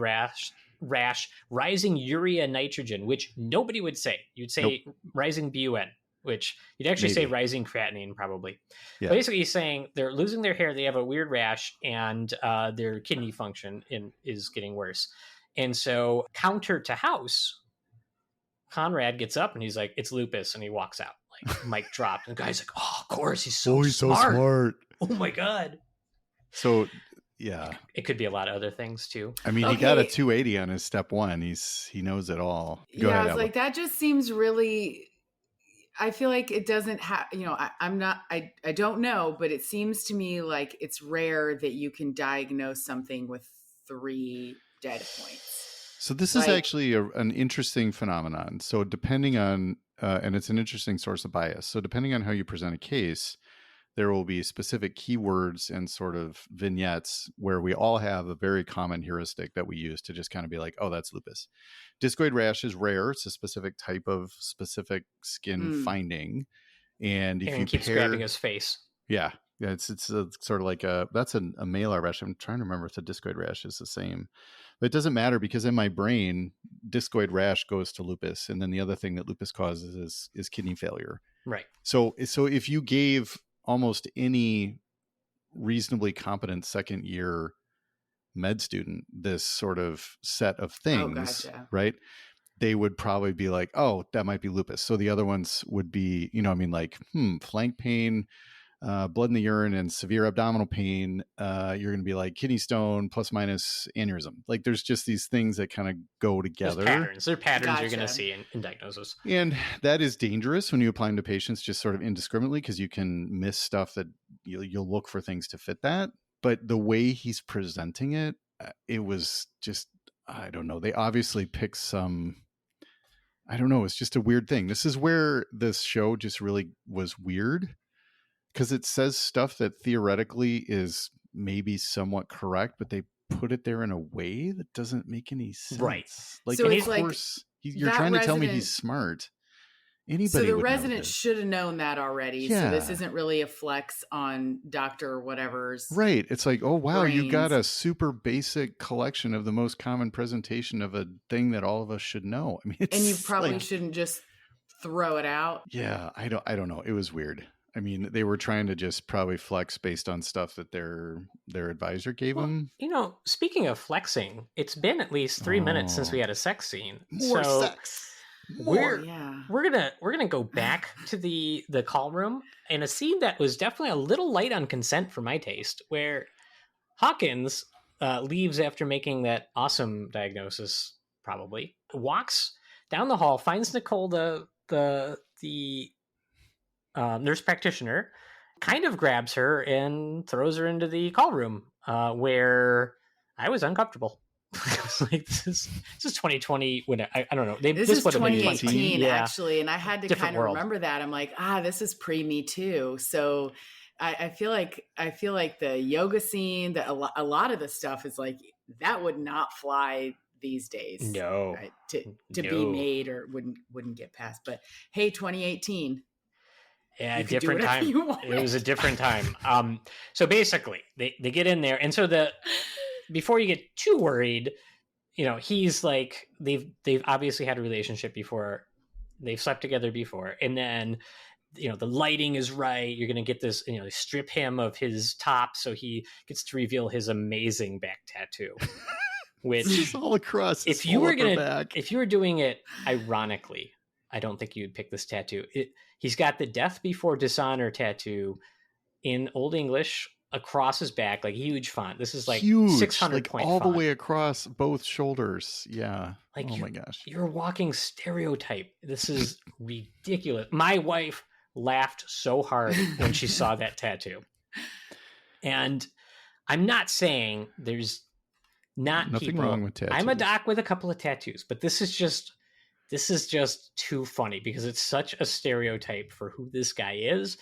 rash, rising urea nitrogen, which nobody would say. You'd say rising BUN, which you'd actually say rising creatinine, probably. Yeah. Basically, he's saying they're losing their hair, they have a weird rash, and their kidney function is getting worse. And so, counter to House, Conrad gets up and he's like, it's lupus, and he walks out. Like, mic dropped. And the guy's like, oh, of course, he's so smart. Oh my God. So, yeah. It could be a lot of other things too. I mean, he got a 280 on his step 1. He knows it all. Go ahead, I was like, that just seems really... I feel like it doesn't have, I don't know, but it seems to me like it's rare that you can diagnose something with 3 data points. So this is actually an interesting phenomenon. So depending on, and it's an interesting source of bias. So depending on how you present a case, there will be specific keywords and sort of vignettes where we all have a very common heuristic that we use to just kind of be like, oh, that's lupus. Discoid rash is rare. It's a specific type of specific skin finding. And if you keeps grabbing his face. Yeah. Yeah. It's sort of like that's a malar rash. I'm trying to remember if the discoid rash is the same. But it doesn't matter because in my brain, discoid rash goes to lupus. And then the other thing that lupus causes is kidney failure. Right. So if you gave almost any reasonably competent second year med student this sort of set of things, right? They would probably be like, oh, that might be lupus. So the other ones would be, flank pain, blood in the urine, and severe abdominal pain. You're going to be like kidney stone plus minus aneurysm. Like there's just these things that kind of go together. There are patterns you're going to see in diagnosis. And that is dangerous when you apply them to patients just sort of indiscriminately, because you can miss stuff that you'll look for things to fit that. But the way he's presenting it, it was just, I don't know. They obviously picked some, I don't know. It's just a weird thing. This is where this show just really was weird, because it says stuff that theoretically is maybe somewhat correct, but they put it there in a way that doesn't make any sense. Right. Like, so of course, you're trying to tell me he's smart. Anybody so the resident should have known that already. Yeah. So this isn't really a flex on Dr. whatever's. Right. It's like, oh, wow, brains. You got a super basic collection of the most common presentation of a thing that all of us should know. I mean, and you probably shouldn't just throw it out. Yeah. I don't know. It was weird. I mean, they were trying to just probably flex based on stuff that their advisor gave them. Speaking of flexing, it's been at least 3 minutes since we had a sex scene. More sex. We're gonna go back to the call room, and a scene that was definitely a little light on consent for my taste, where Hawkins leaves after making that awesome diagnosis, probably walks down the hall, finds Nicole, the nurse practitioner, kind of grabs her and throws her into the call room, where I was uncomfortable. I was like, this is 2020. When I don't know. This is 2018 actually, and I had to kind of remember that. I'm like, this is pre Me Too. So I feel like the yoga scene, that a lot of the stuff is like that would not fly these days. No, right? to be made or wouldn't get past. But hey, 2018. Yeah, different time. It was a different time. So basically, they get in there, and so before you get too worried, he's like, they've obviously had a relationship before, they've slept together before, and then the lighting is right. You're gonna get this, they strip him of his top so he gets to reveal his amazing back tattoo, which is all across. If you were doing it ironically, I don't think you'd pick this tattoo. He's got the death before dishonor tattoo in Old English, across his back, like huge font. This is like huge, 600 like point all font. the way across both shoulders. Yeah. Like, oh my gosh. You're a walking stereotype. This is ridiculous. My wife laughed so hard when she saw that tattoo. And I'm not saying there's not nothing people. wrong with tattoos. I'm a doc with a couple of tattoos, but this is just too funny because it's such a stereotype for who this guy is.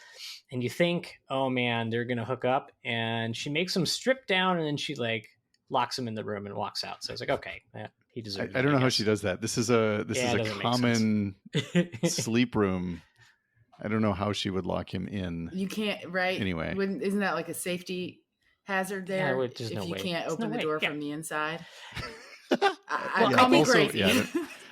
And you think, oh man, they're going to hook up. And she makes him strip down and then she like locks him in the room and walks out. So I was like, okay, he deserves it. I don't know how she does that. This is a common sleep room. I don't know how she would lock him in. You can't, right? Anyway. Isn't that like a safety hazard there? Yeah, if you can't open the door from the inside? Call me crazy.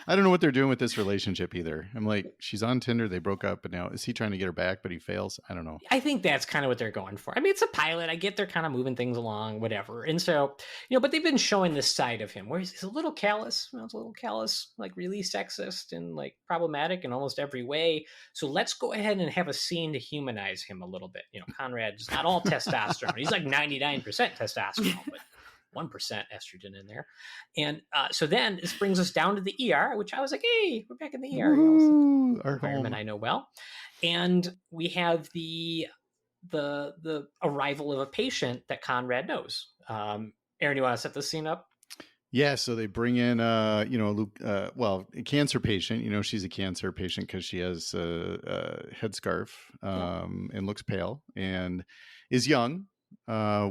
I don't know what they're doing with this relationship either. I'm like, she's on Tinder. They broke up, but now is he trying to get her back, but he fails? I don't know. I think that's kind of what they're going for. I mean, it's a pilot. I get they're kind of moving things along, whatever. And so, but they've been showing this side of him where he's a little callous. It's a little callous, like really sexist and like problematic in almost every way. So let's go ahead and have a scene to humanize him a little bit. Conrad's not all testosterone. He's like 99% testosterone, but 1% estrogen in there. And so then this brings us down to the ER, which I was like, hey, we're back in the ER. Our environment home. I know well. And we have the arrival of a patient that Conrad knows. Aaron, you want to set the scene up? Yeah, so they bring in, a cancer patient. She's a cancer patient because she has a headscarf and looks pale and is young.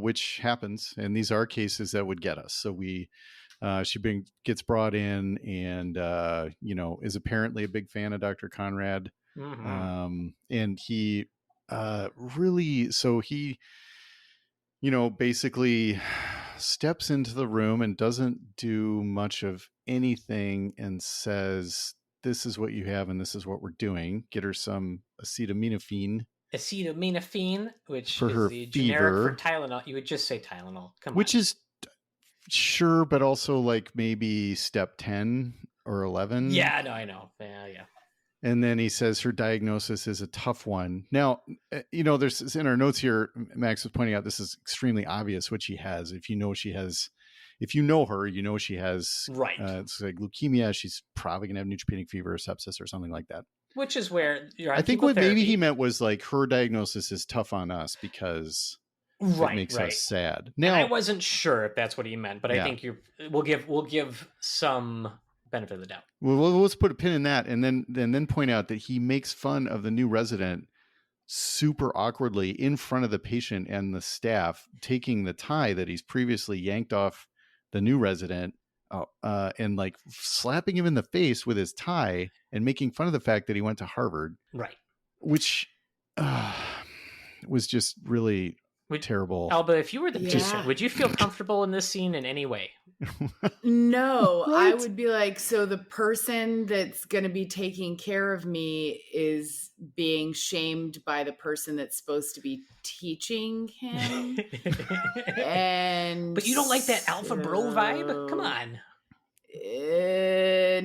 Which happens, and these are cases that would get us. So she gets brought in, and is apparently a big fan of Dr. Conrad, and he basically steps into the room and doesn't do much of anything, and says, "This is what you have, and this is what we're doing. Get her some acetaminophen." Which for is her the fever. generic for Tylenol. You would just say Tylenol. Which is sure, but also like maybe step 10 or 11. Yeah, no, I know. Yeah. And then he says her diagnosis is a tough one. Now, there's in our notes here, Max was pointing out this is extremely obvious what she has. If you know her, she has right. It's like leukemia. She's probably gonna have neutropenic fever or sepsis or something like that. Which is where I think what maybe he meant was like her diagnosis is tough on us because it makes us sad. Now, and I wasn't sure if that's what he meant, but I think we'll give some benefit of the doubt. Well, let's put a pin in that, and then point out that he makes fun of the new resident super awkwardly in front of the patient and the staff, taking the tie that he's previously yanked off the new resident. And like slapping him in the face with his tie and making fun of the fact that he went to Harvard. Right. Which was just really terrible. Alba, if you were the patient, would you feel comfortable in this scene in any way? No, right? I would be like, so the person that's going to be taking care of me is being shamed by the person that's supposed to be teaching him. But you don't like that alpha bro vibe? Come on.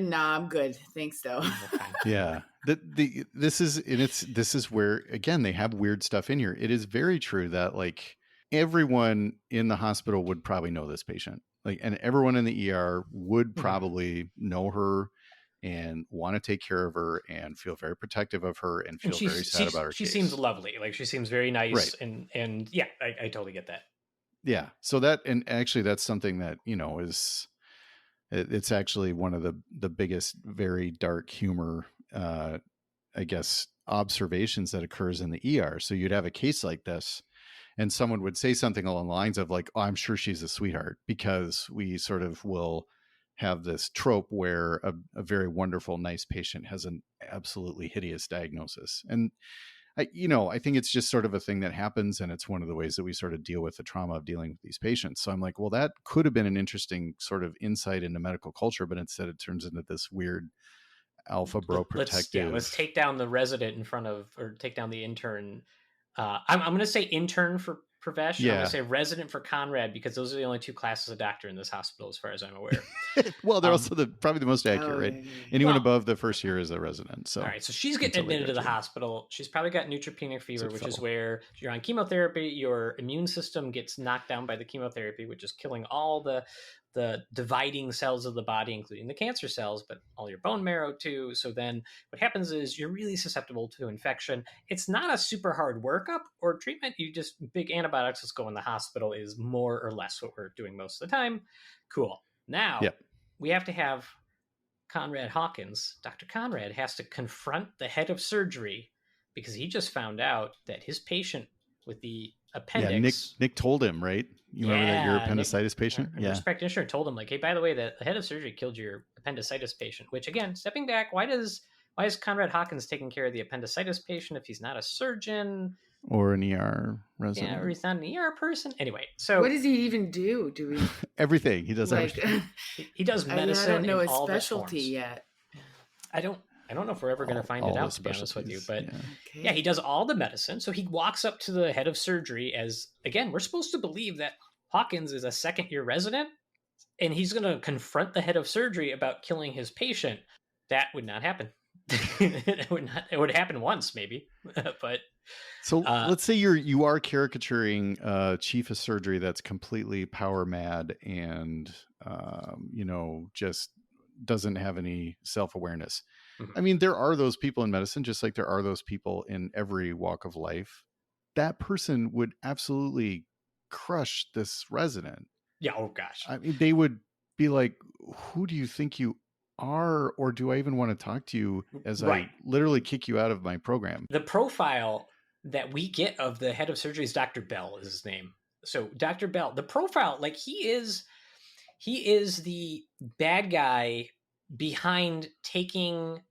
Nah, I'm good. Thanks, though. Yeah. This is where, again, they have weird stuff in here. It is very true that like everyone in the hospital would probably know this patient. Like, and everyone in the ER would probably know her and want to take care of her and feel very protective of her and feel very sad about her. She seems lovely. Like she seems very nice. Right. And yeah, I totally get that. Yeah. So that, and actually that's something that, it's actually one of the biggest, very dark humor, I guess, observations that occurs in the ER. So you'd have a case like this and someone would say something along the lines of like, oh, I'm sure she's a sweetheart, because we sort of will have this trope where a very wonderful, nice patient has an absolutely hideous diagnosis. And I think it's just sort of a thing that happens. And it's one of the ways that we sort of deal with the trauma of dealing with these patients. So I'm like, well, that could have been an interesting sort of insight into medical culture, but instead it turns into this weird alpha bro protective. Let's take down the resident in front of, or take down the intern. I'm going to say intern for Pravesh. I'm going to say resident for Conrad because those are the only two classes of doctor in this hospital, as far as I'm aware. Well, they're also probably the most accurate, right? Anyone above the first year is a resident. So, all right. So she's getting admitted to the hospital. She's probably got neutropenic fever, which is where you're on chemotherapy. Your immune system gets knocked down by the chemotherapy, which is killing all the dividing cells of the body, including the cancer cells, but all your bone marrow too. So then what happens is you're really susceptible to infection. It's not a super hard workup or treatment. You just big antibiotics. Let's go in the hospital is more or less what we're doing most of the time. Cool. Now we have to have Conrad Hawkins. Dr. Conrad has to confront the head of surgery because he just found out that his patient with the appendix. Nick told him, right? You remember that your appendicitis patient? The nurse practitioner told him, like, hey, by the way, the head of surgery killed your appendicitis patient. Which, again, stepping back, why is Conrad Hawkins taking care of the appendicitis patient if he's not a surgeon or an ER resident? Yeah, or he's not an ER person. Anyway, so what does he even do? Do we everything? He does everything. He does medicine. I don't know his specialty yet. I don't know if we're ever going to find it out, to be honest with you. But yeah, he does all the medicine. So he walks up to the head of surgery as, again, we're supposed to believe that Hawkins is a second-year resident, and he's going to confront the head of surgery about killing his patient. That would not happen. It would happen once, maybe. But so let's say you are caricaturing chief of surgery that's completely power mad and just doesn't have any self-awareness. I mean, there are those people in medicine, just like there are those people in every walk of life. That person would absolutely crush this resident. Yeah. Oh gosh. I mean, they would be like, who do you think you are? Or do I even want to talk to you as I literally kick you out of my program? The profile that we get of the head of surgery is Dr. Bell is his name. So Dr. Bell, the profile, like he is the bad guy behind taking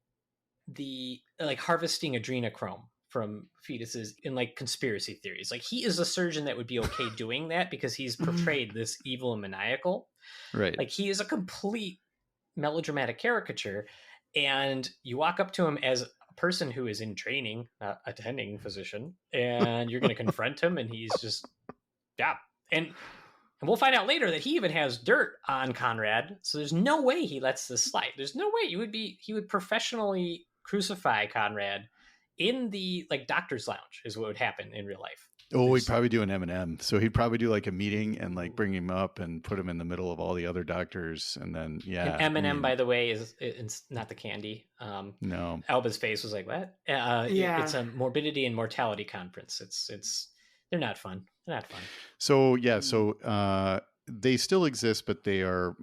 the harvesting adrenochrome from fetuses in like conspiracy theories. Like he is a surgeon that would be okay doing that because he's portrayed this evil and maniacal. Right. Like he is a complete melodramatic caricature, and you walk up to him as a person who is in training, attending physician, and you're going to confront him, and he's just and we'll find out later that he even has dirt on Conrad, so there's no way he lets this slide. There's no way he would professionally crucify Conrad in the doctor's lounge is what would happen in real life. Oh, he'd probably do an M&M. So he'd probably do like a meeting and bring him up and put him in the middle of all the other doctors. And then, and M&M, by the way, it's not the candy. No. Alba's face was like, what? It's a morbidity and mortality conference. They're not fun. They're not fun. So, they still exist, but they are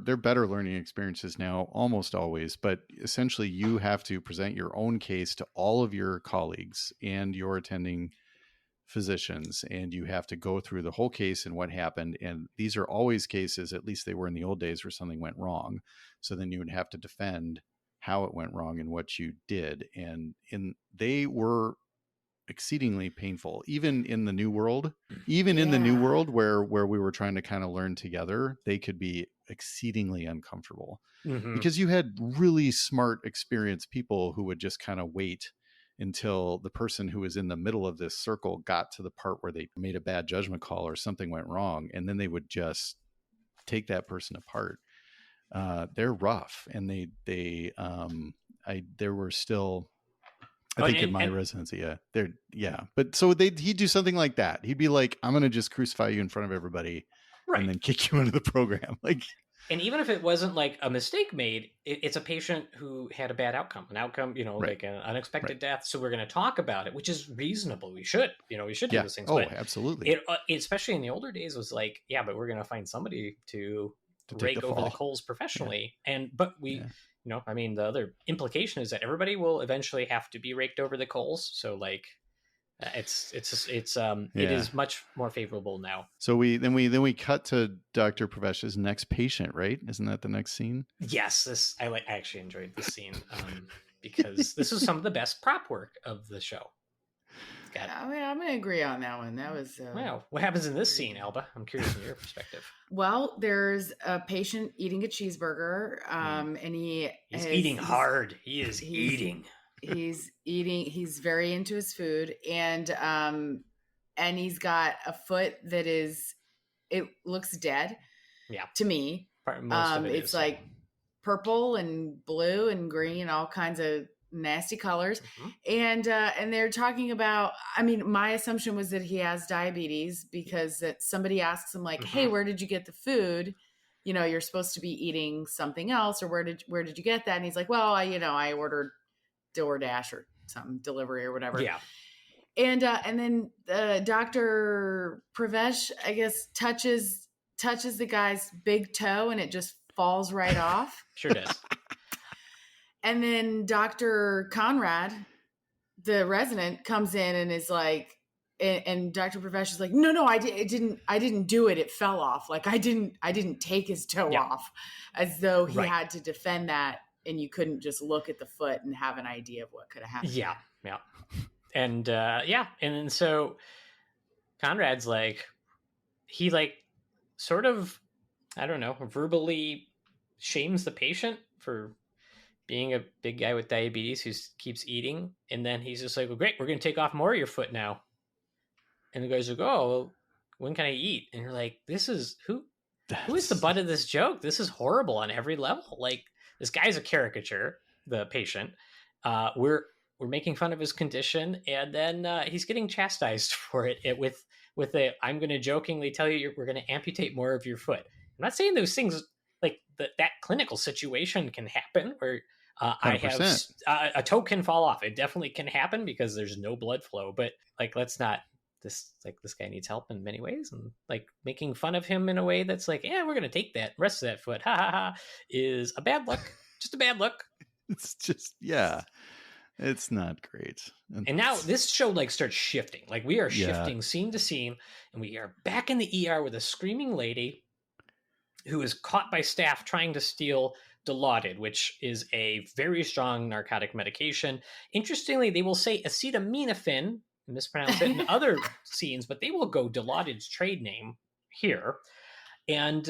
they're better learning experiences now, almost always. But essentially you have to present your own case to all of your colleagues and your attending physicians, and you have to go through the whole case and what happened. And these are always cases, at least they were in the old days, where something went wrong. So then you would have to defend how it went wrong and what you did. And they were exceedingly painful, even in the new world, in the new world where we were trying to kind of learn together, they could be exceedingly uncomfortable because you had really smart, experienced people who would just kind of wait until the person who was in the middle of this circle got to the part where they made a bad judgment call or something went wrong. And then they would just take that person apart. They're rough. And there were still, I think in my residency, But so he'd do something like that. He'd be like, I'm going to just crucify you in front of everybody and then kick you into the program. And even if it wasn't like a mistake made, it's a patient who had a bad outcome, like an unexpected death. So we're going to talk about it, which is reasonable. We should do these things. Oh, but absolutely. It, especially in the older days, was like, but we're going to find somebody to rake over the coals professionally. But we, the other implication is that everybody will eventually have to be raked over the coals. So it is much more favorable now. So we cut to Dr. Pravesh's next patient, right? Isn't that the next scene? Yes, I actually enjoyed this scene because this is some of the best prop work of the show. I'm going to agree on that one. That was wow. What happens in this scene, Alba? I'm curious from your perspective. Well, there's a patient eating a cheeseburger, and he's eating hard. He's eating. He's eating. He's very into his food, and and he's got a foot that it looks dead. Yeah. To me. Most of it's like purple and blue and green, all kinds of nasty colors. Mm-hmm. And they're talking about, I mean, my assumption was that he has diabetes because that somebody asks him like, hey, where did you get the food? You know, you're supposed to be eating something else, or where did you get that? And he's like, well, I ordered DoorDash or something, delivery or whatever. Yeah. And then Dr. Pravesh, I guess, touches the guy's big toe and it just falls right off. Sure does. And then Dr. Conrad, the resident, comes in and is like, and Dr. Pravesh is like, no, I didn't do it. It fell off. Like I didn't take his toe off, as though he had to defend that, and you couldn't just look at the foot and have an idea of what could have happened. Yeah. And and then so Conrad's like, he like sort of, I don't know, verbally shames the patient for being a big guy with diabetes who keeps eating. And then he's just like, well, great, we're going to take off more of your foot now. And the guy's like, oh, well, when can I eat? And you're like, who is the butt of this joke? This is horrible on every level. Like, this guy's a caricature, the patient. We're making fun of his condition, and then he's getting chastised for it with I'm going to jokingly tell you we're going to amputate more of your foot. I'm not saying those things, like that clinical situation can happen where I have a toe can fall off. It definitely can happen because there's no blood flow. But like, let's not this guy needs help in many ways, and like making fun of him in a way that's like, yeah, we're going to take that rest of that foot, ha ha ha, is a bad look. Just a bad look. It's just, yeah. It's not great. And now this show like starts shifting. Like we are shifting scene to scene, and we are back in the ER with a screaming lady who is caught by staff trying to steal Dilaudid, which is a very strong narcotic medication. Interestingly, they will say acetaminophen, mispronounce it in other scenes, but they will go Dilaudid's trade name here. And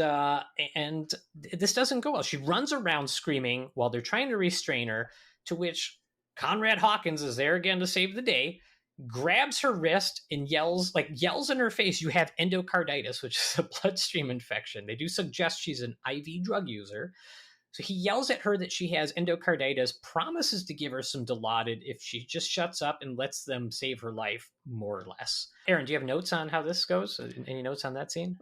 this doesn't go well. She runs around screaming while they're trying to restrain her, to which Conrad Hawkins is there again to save the day, grabs her wrist and yells in her face, you have endocarditis, which is a bloodstream infection. They do suggest she's an IV drug user. So he yells at her that she has endocarditis, promises to give her some Dilaudid if she just shuts up and lets them save her life, more or less. Aaron, do you have notes on how this goes? Any notes on that scene?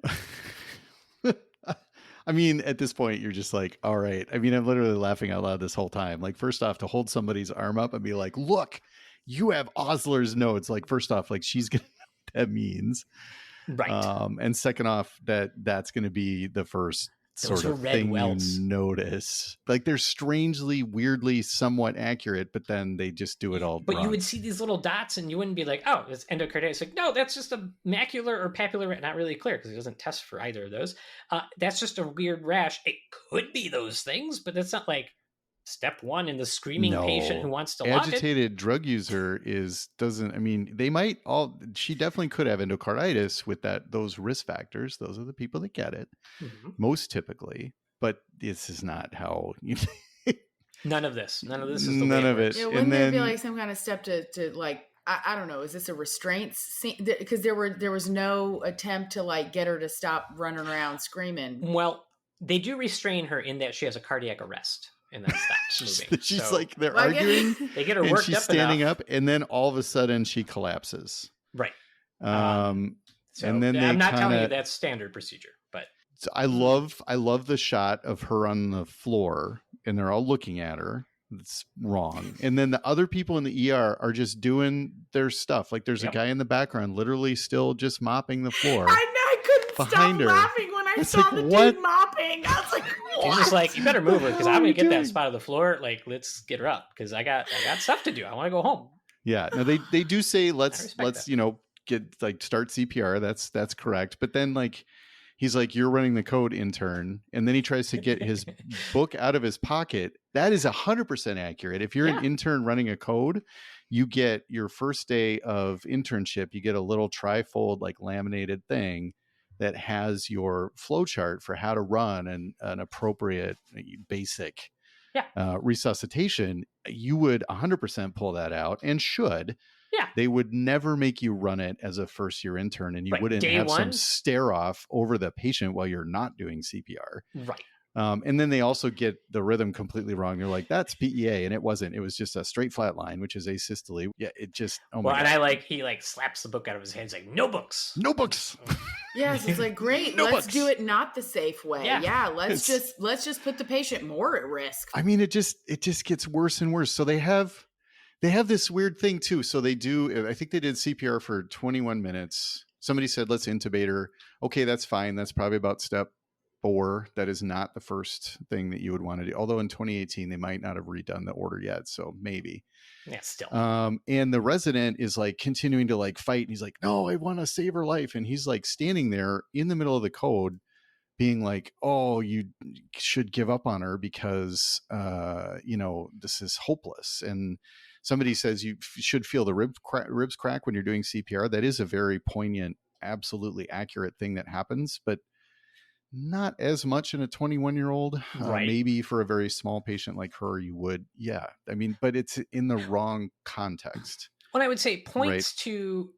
I mean, at this point, you're just like, all right. I mean, I'm literally laughing out loud this whole time. Like, first off, to hold somebody's arm up and be like, look, you have Osler's notes. Like, first off, like, she's going to know what that means. Right. And second off, that's going to be the first sort of thing you notice. Like, they're strangely, weirdly, somewhat accurate, but then they just do it all But wrong. You would see these little dots and you wouldn't be like, oh, it's endocarditis. Like, no, that's just a macular or papular, not really clear because it doesn't test for either of those. That's just a weird rash. It could be those things, but that's not like step one in the screaming patient who wants to agitated drug user she definitely could have endocarditis with those risk factors. Those are the people that get it most typically, but this is not how none of this is the none way of it. Yeah, wouldn't there be like some kind of step to like, I don't know, is this a restraint scene? Because there was no attempt to like get her to stop running around screaming. Well, they do restrain her in that she has a cardiac arrest and then stops moving. She's like, they're arguing. They get her worked up. She's standing up, and then all of a sudden she collapses. Right. And then I'm not telling you that's standard procedure, but I love the shot of her on the floor, and they're all looking at her. It's wrong. And then the other people in the ER are just doing their stuff. Like there's a guy in the background, literally still just mopping the floor. I couldn't stop laughing when I saw the dude mopping. I was like, what? He's just like, you better move her because I'm going to get that spot of the floor. Like, let's get her up because I got stuff to do. I want to go home. Yeah. No, they do say let's get like start CPR. That's correct. But then like he's like, you're running the code, intern, and then he tries to get his book out of his pocket. That is 100% accurate. If you're an intern running a code, you get your first day of internship. You get a little trifold like laminated thing that has your flow chart for how to run an appropriate basic resuscitation. You would 100% pull that out and should. Yeah. They would never make you run it as a first-year intern, and you Right. wouldn't Day have some one? stare off over the patient while you're not doing CPR. Right. And then they also get the rhythm completely wrong. They're like, that's PEA, and it wasn't. It was just a straight flat line, which is asystole. Yeah, it just, oh my and God. he slaps the book out of his hands like, no books. No books. Yes, it's like, great. No let's books. do it not the safe way. Yeah. Let's just put the patient more at risk. I mean, it just gets worse and worse. So they have this weird thing too. So they do, I think they did CPR for 21 minutes. Somebody said, let's intubate her. Okay, that's fine. That's probably about step 4. That is not the first thing that you would want to do. Although in 2018, they might not have redone the order yet. So maybe. Yeah, still. And the resident is like continuing to like fight. And he's like, no, I want to save her life. And he's like standing there in the middle of the code being like, oh, you should give up on her because, this is hopeless. And somebody says you should feel the ribs crack when you're doing CPR. That is a very poignant, absolutely accurate thing that happens, but not as much in a 21-year-old. Right. Maybe for a very small patient like her, you would. Yeah. I mean, but it's in the wrong context. Well, I would say points to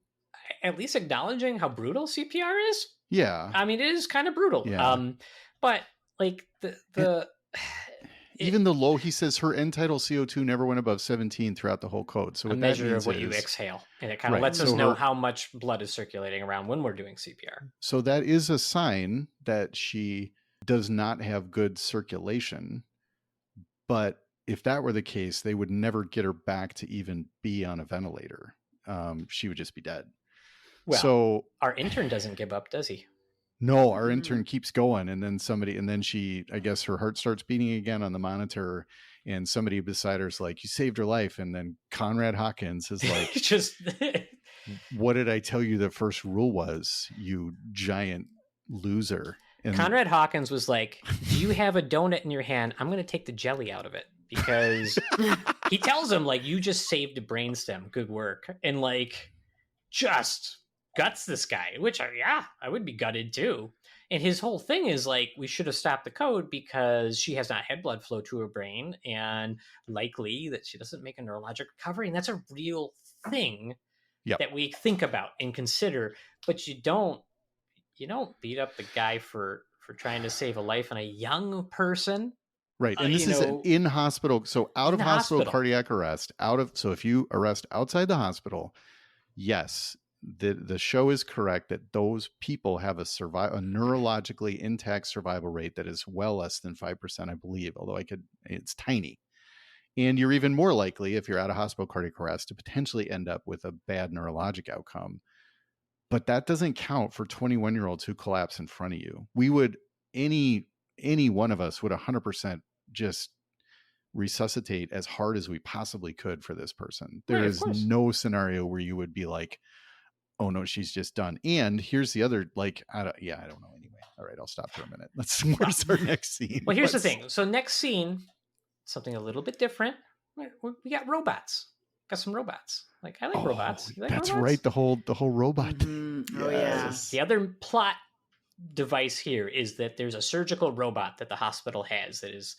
at least acknowledging how brutal CPR is. Yeah. I mean, it is kind of brutal. Yeah. But like even the low, he says her end tidal CO2 never went above 17 throughout the whole code. So a measure of what you exhale. And it kind of lets us know how much blood is circulating around when we're doing CPR. So that is a sign that she does not have good circulation. But if that were the case, they would never get her back to even be on a ventilator. She would just be dead. Well, so our intern doesn't give up, does he? No, our intern keeps going, and then she, I guess her heart starts beating again on the monitor, and somebody beside her's like, you saved her life. And then Conrad Hawkins is like, just what did I tell you the first rule was, you giant loser? And Conrad Hawkins was like, do you have a donut in your hand? I'm going to take the jelly out of it, because he tells him like, you just saved a brainstem. Good work. And like, just guts this guy, which I would be gutted too. And his whole thing is like, we should have stopped the code because she has not had blood flow to her brain, and likely that she doesn't make a neurologic recovery. And that's a real thing that we think about and consider, but you don't beat up the guy for trying to save a life in a young person. Right. And this is an in-hospital. So out of hospital cardiac arrest, so if you arrest outside the hospital, yes, the show is correct that those people have a neurologically intact survival rate that is well less than 5%, I believe, although it's tiny. And you're even more likely, if you're out of hospital cardiac arrest, to potentially end up with a bad neurologic outcome. But that doesn't count for 21-year-olds who collapse in front of you. We would, any one of us would 100% just resuscitate as hard as we possibly could for this person. There is no scenario where you would be like, oh no, she's just done. And here's the other, like, I don't know anyway. All right, I'll stop for a minute. Where's our next scene? Well, here's the thing. So next scene, something a little bit different. We got robots. Got some robots. Like, I like robots. You like that's robots? Right. The whole robot. Mm-hmm. Oh yeah. The other plot device here is that there's a surgical robot that the hospital has that is,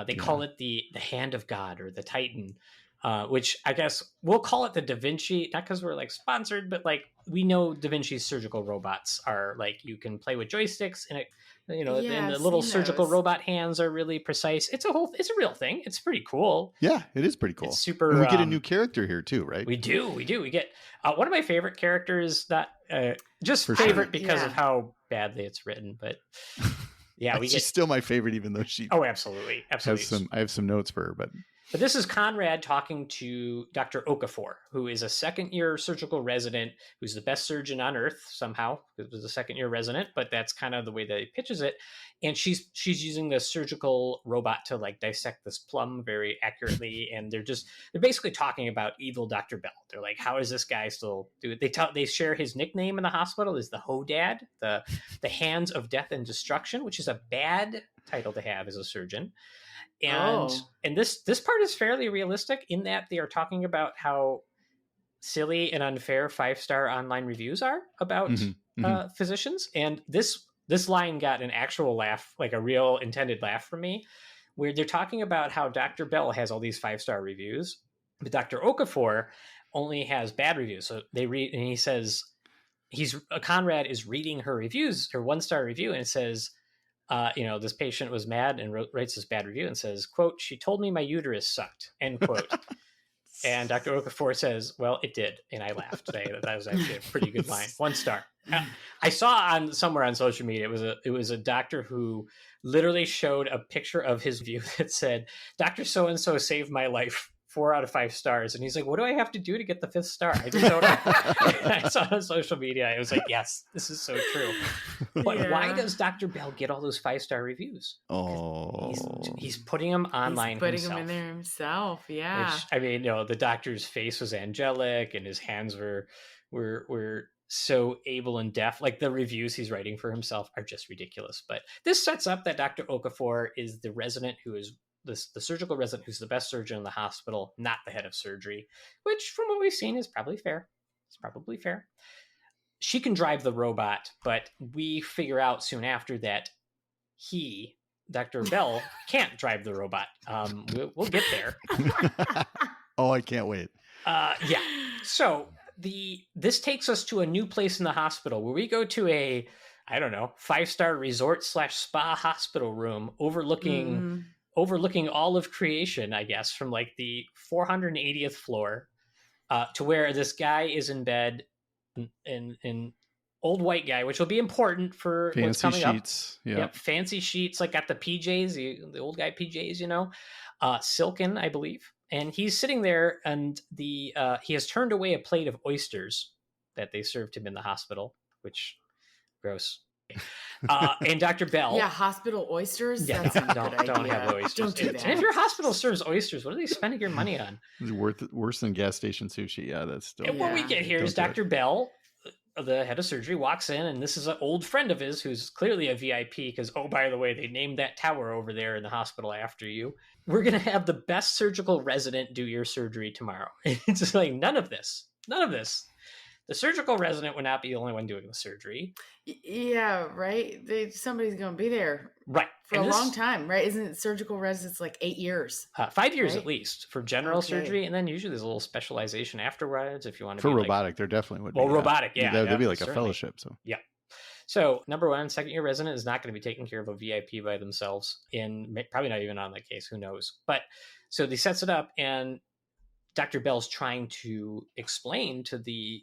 they call it the hand of God, or the Titan. Which I guess we'll call it the Da Vinci, not because we're like sponsored, but like we know Da Vinci's surgical robots are like, you can play with joysticks, and and the little surgical robot hands are really precise. It's a real thing. It's pretty cool. Yeah, it is pretty cool. It's super. And we get a new character here too, right? We do. We get one of my favorite characters. Not just favorite because of how badly it's written, but yeah, she's still my favorite, even though she. Oh, absolutely. I have some notes for her, but this is Conrad talking to Dr. Okafor, who is a second-year surgical resident, who's the best surgeon on earth somehow. It was a second-year resident, but that's kind of the way that he pitches it. And she's using the surgical robot to like dissect this plum very accurately. And they're basically talking about evil Dr. Bell. They're like, how is this guy still do it? They share his nickname in the hospital is the Hodad, the Hands of Death and Destruction, which is a bad title to have as a surgeon. And this part is fairly realistic in that they are talking about how silly and unfair 5-star online reviews are about physicians. And this line got an actual laugh, like a real intended laugh from me, where they're talking about how Dr. Bell has all these 5-star reviews, But Dr. Okafor only has bad reviews. So they read, and he says, Conrad is reading her reviews, her 1-star review, and it says, this patient was mad and writes this bad review and says, quote, "She told me my uterus sucked," end quote. And Dr. Okafor says, "Well, it did," and I laughed. That was actually a pretty good line. 1 star. I saw somewhere on social media, it was a doctor who literally showed a picture of his view that said, "Dr. So-and-so saved my life. 4 out of 5 stars." And he's like, "What do I have to do to get the 5th star?" I just don't know. I saw it on social media. I was like, yes, this is so true. But why does Dr. Bell get all those 5-star reviews? Oh, he's putting them online. He's putting himself. them in there himself. Yeah. Which, I mean, the doctor's face was angelic and his hands were so able and deft. Like, the reviews he's writing for himself are just ridiculous. But this sets up that Dr. Okafor is the resident who is the surgical resident who's the best surgeon in the hospital, not the head of surgery, which from what we've seen is probably fair. It's probably fair. She can drive the robot, but we figure out soon after that Dr. Bell, can't drive the robot. We'll get there. Oh, I can't wait. Yeah. So this takes us to a new place in the hospital where we go to a, I don't know, 5-star resort / spa hospital room overlooking all of creation, I guess, from like the 480th floor to where this guy is in bed, in old white guy, which will be important for fancy what's coming sheets. up. Yep, fancy sheets, like got the PJs, the old guy PJs, silken, I believe. And he's sitting there, and he has turned away a plate of oysters that they served him in the hospital, which gross. And Dr. Bell. Yeah, hospital oysters? Yeah, That's not a good don't idea. have oysters. Don't do that. And if your hospital serves oysters, what are they spending your money on? It's worse than gas station sushi. Yeah, that's still. And what we get here is Dr. Bell, the head of surgery, walks in, and this is an old friend of his who's clearly a VIP because, oh, by the way, they named that tower over there in the hospital after you. We're going to have the best surgical resident do your surgery tomorrow. It's just like, none of this. The surgical resident would not be the only one doing the surgery. Yeah, right? Somebody's going to be there. Right. For a long time, right? Isn't it surgical residence like 8 years? 5 years, right? At least for general surgery. And then usually there's a little specialization afterwards if you want to for be robotic, there definitely would be. Well, robotic, yeah. There'd be like a fellowship. So yeah. So number 1, second-year resident is not going to be taking care of a VIP by themselves, and probably not even on that case. Who knows? But so he sets it up, and Dr. Bell's trying to explain to the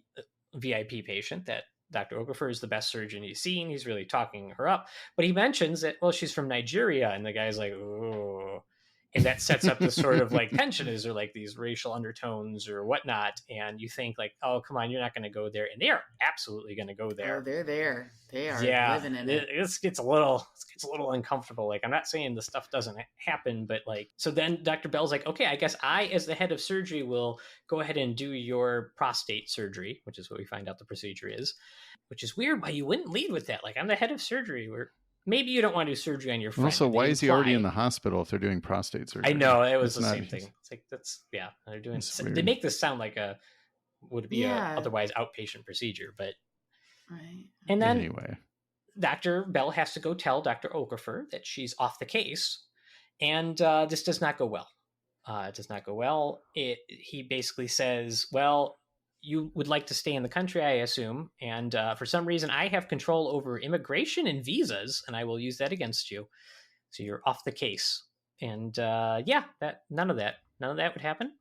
VIP patient that Dr. Okafor is the best surgeon he's seen. He's really talking her up. But he mentions that, well, she's from Nigeria. And the guy's like, oh. And that sets up this sort of like tension. Is there like these racial undertones or whatnot? And you think like, oh, come on, you're not going to go there. And they are absolutely going to go there. Oh, they're there. They are living in it. It gets a little uncomfortable. Like, I'm not saying the stuff doesn't happen, but like, so then Dr. Bell's like, okay, I guess I, as the head of surgery, will go ahead and do your prostate surgery, which is what we find out the procedure is, which is weird. Why you wouldn't lead with that? Like, I'm the head of surgery. Maybe you don't want to do surgery on your friend. Also, why is he already in the hospital if they're doing prostate surgery? I know, it was the same thing. It's like, they're doing. They make this sound like would be a otherwise outpatient procedure, but right. And then anyway, Dr. Bell has to go tell Dr. Okafor that she's off the case, and this does not go well. It does not go well. He basically says, well, you would like to stay in the country, I assume. And for some reason, I have control over immigration and visas, and I will use that against you. So you're off the case. And none of that would happen.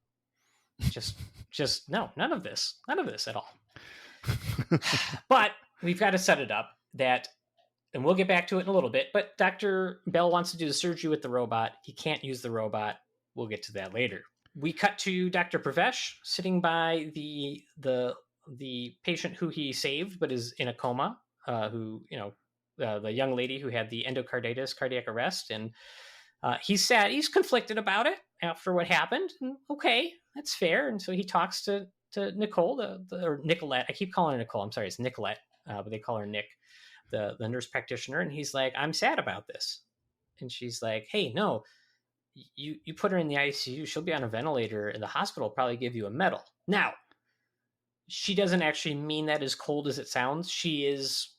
Just no, none of this at all. But we've got to set it up that, and we'll get back to it in a little bit, but Dr. Bell wants to do the surgery with the robot. He can't use the robot. We'll get to that later. We cut to Dr. Pravesh sitting by the patient who he saved but is in a coma, the young lady who had the endocarditis, cardiac arrest, and he's sad. He's conflicted about it after what happened. And, okay, that's fair. And so he talks to Nicole, or Nicolette. I keep calling her Nicole. I'm sorry, it's Nicolette, but they call her Nick, the nurse practitioner. And he's like, I'm sad about this. And she's like, hey, no. You put her in the ICU, she'll be on a ventilator, and the hospital will probably give you a medal. Now, she doesn't actually mean that as cold as it sounds. She is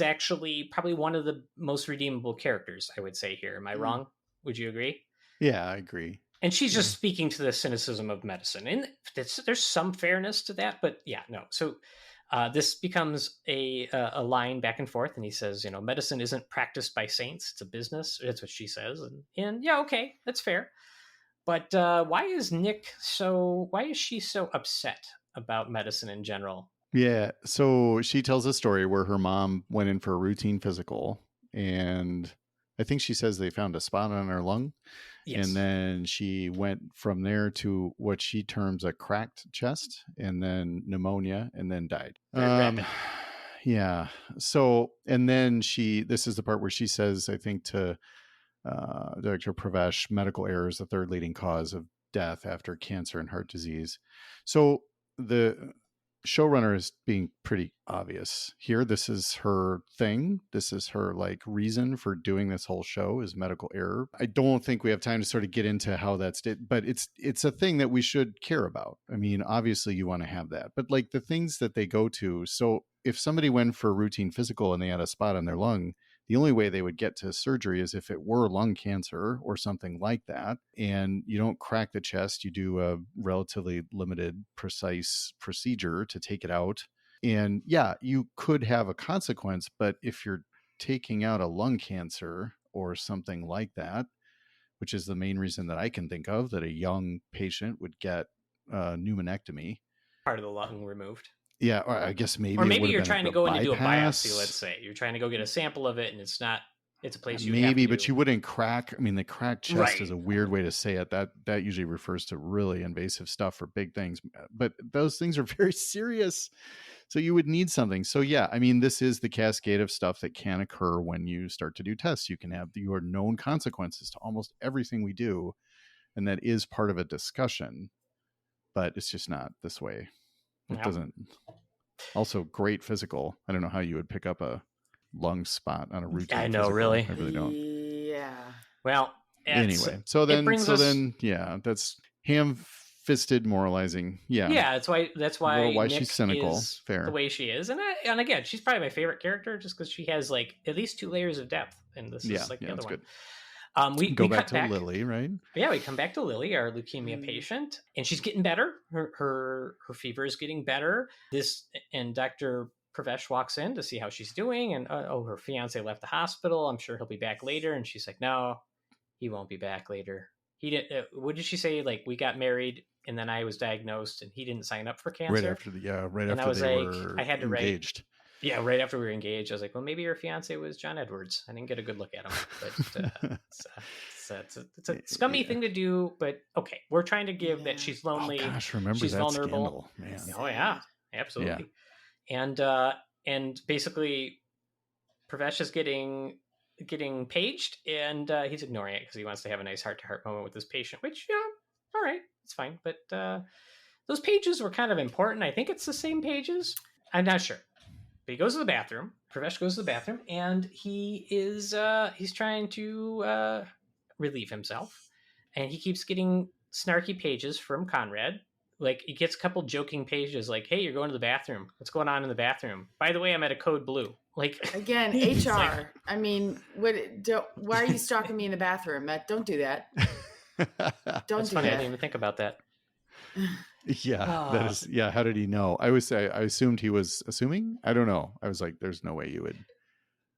actually probably one of the most redeemable characters, I would say here. Am I wrong? Would you agree? Yeah, I agree. And she's just speaking to the cynicism of medicine. And there's some fairness to that, but yeah, no. So this becomes a line back and forth, and he says, medicine isn't practiced by saints; it's a business. That's what she says, and yeah, okay, that's fair. But why is she so upset about medicine in general? Yeah, so she tells a story where her mom went in for a routine physical, and I think she says they found a spot on her lung. Yes. And then she went from there to what she terms a cracked chest, and then pneumonia, and then died. Yeah. So, and then this is the part where she says, I think to Dr. Pravesh, medical error is the third leading cause of death after cancer and heart disease. So the showrunner is being pretty obvious here. This is her thing. This is her reason for doing this whole show is medical error. I don't think we have time to sort of get into how that's it, but it's a thing that we should care about. I mean, obviously you want to have that, but the things that they go to. So if somebody went for a routine physical and they had a spot on their lung, the only way they would get to surgery is if it were lung cancer or something like that. And you don't crack the chest. You do a relatively limited, precise procedure to take it out. And yeah, you could have a consequence. But if you're taking out a lung cancer or something like that, which is the main reason that I can think of that a young patient would get pneumonectomy. Part of the lung removed. Yeah, or I guess maybe. Or maybe you're trying to go in and do a biopsy, let's say. You're trying to go get a sample of it, and it's a place you maybe, but you wouldn't crack. I mean, the cracked chest is a weird way to say it. That usually refers to really invasive stuff for big things. But those things are very serious. So you would need something. So yeah, I mean, this is the cascade of stuff that can occur when you start to do tests. You can have your known consequences to almost everything we do. And that is part of a discussion, but it's just not this way. It doesn't. Also, great physical. I don't know how you would pick up a lung spot on a routine. I know, physical. really. I really don't. Yeah. Well, anyway, so then, yeah, that's ham-fisted moralizing. Yeah. Yeah, that's why Nick she's cynical. Is fair. The way she is, and again, she's probably my favorite character just because she has at least 2 layers of depth, and this is the other one. Good. We go back to Lily, right? Yeah, we come back to Lily, our leukemia patient, and she's getting better. Her fever is getting better. And Dr. Pravesh walks in to see how she's doing, and her fiance left the hospital. I'm sure he'll be back later. And she's like, no, he won't be back later. He didn't. What did she say? We got married, and then I was diagnosed, and he didn't sign up for cancer. Right after they were I had to engaged. Yeah, right after we were engaged, I was like, well, maybe your fiance was John Edwards. I didn't get a good look at him. But it's a scummy thing to do. But okay, we're trying to give that she's lonely. Oh, gosh, remember she's that vulnerable. Scandal, man. Oh, yeah, absolutely. Yeah. And basically, Pravesh is getting paged, and he's ignoring it because he wants to have a nice heart-to-heart moment with his patient, which, all right, it's fine. But those pages were kind of important. I think it's the same pages. I'm not sure. But he goes to the bathroom. Pravesh goes to the bathroom, and he's trying to relieve himself, and he keeps getting snarky pages from Conrad. He gets a couple joking pages, hey, you're going to the bathroom. What's going on in the bathroom? By the way, I'm at a code blue. Again, HR. I mean, why are you stalking me in the bathroom? Don't do that. That's funny. That. I didn't even think about that. Yeah, that is. Yeah, how did he know? I assumed he was assuming. I don't know. I was like, there's no way you would.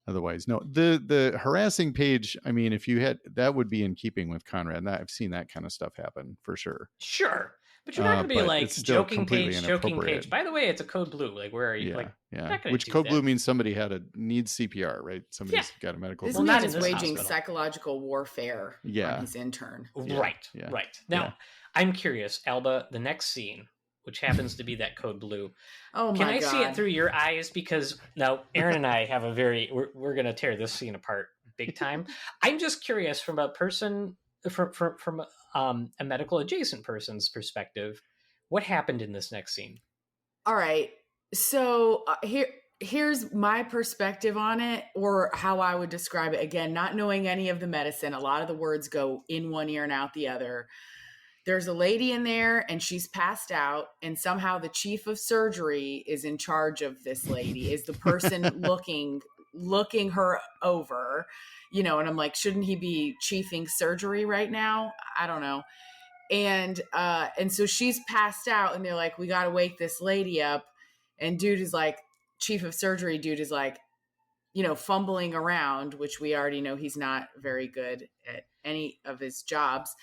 Otherwise, no. The harassing page. I mean, if you had that, would be in keeping with Conrad. I've seen that kind of stuff happen for sure. Sure, but you're not going to be joking page. By the way, it's a code blue. Where are you? Yeah. Which code blue means somebody needs CPR, right? Somebody's got a medical. This man is waging psychological warfare. Yeah. On his intern. Right. Yeah. Right. Now, I'm curious, Alba. The next scene, which happens to be that code blue. Oh my God! Can I see it through your eyes? Because now Aaron and I have we're going to tear this scene apart big time. I'm just curious from a person from a medical adjacent person's perspective, what happened in this next scene? All right. So here's my perspective on it, or how I would describe it. Again, not knowing any of the medicine, a lot of the words go in one ear and out the other. There's a lady in there and she's passed out, and somehow the chief of surgery is in charge of this lady, is the person looking her over, and I'm like, shouldn't he be chiefing surgery right now? I don't know. And so she's passed out, and they're like, we got to wake this lady up. And dude is like, chief of surgery dude is like, fumbling around, which we already know he's not very good at any of his jobs.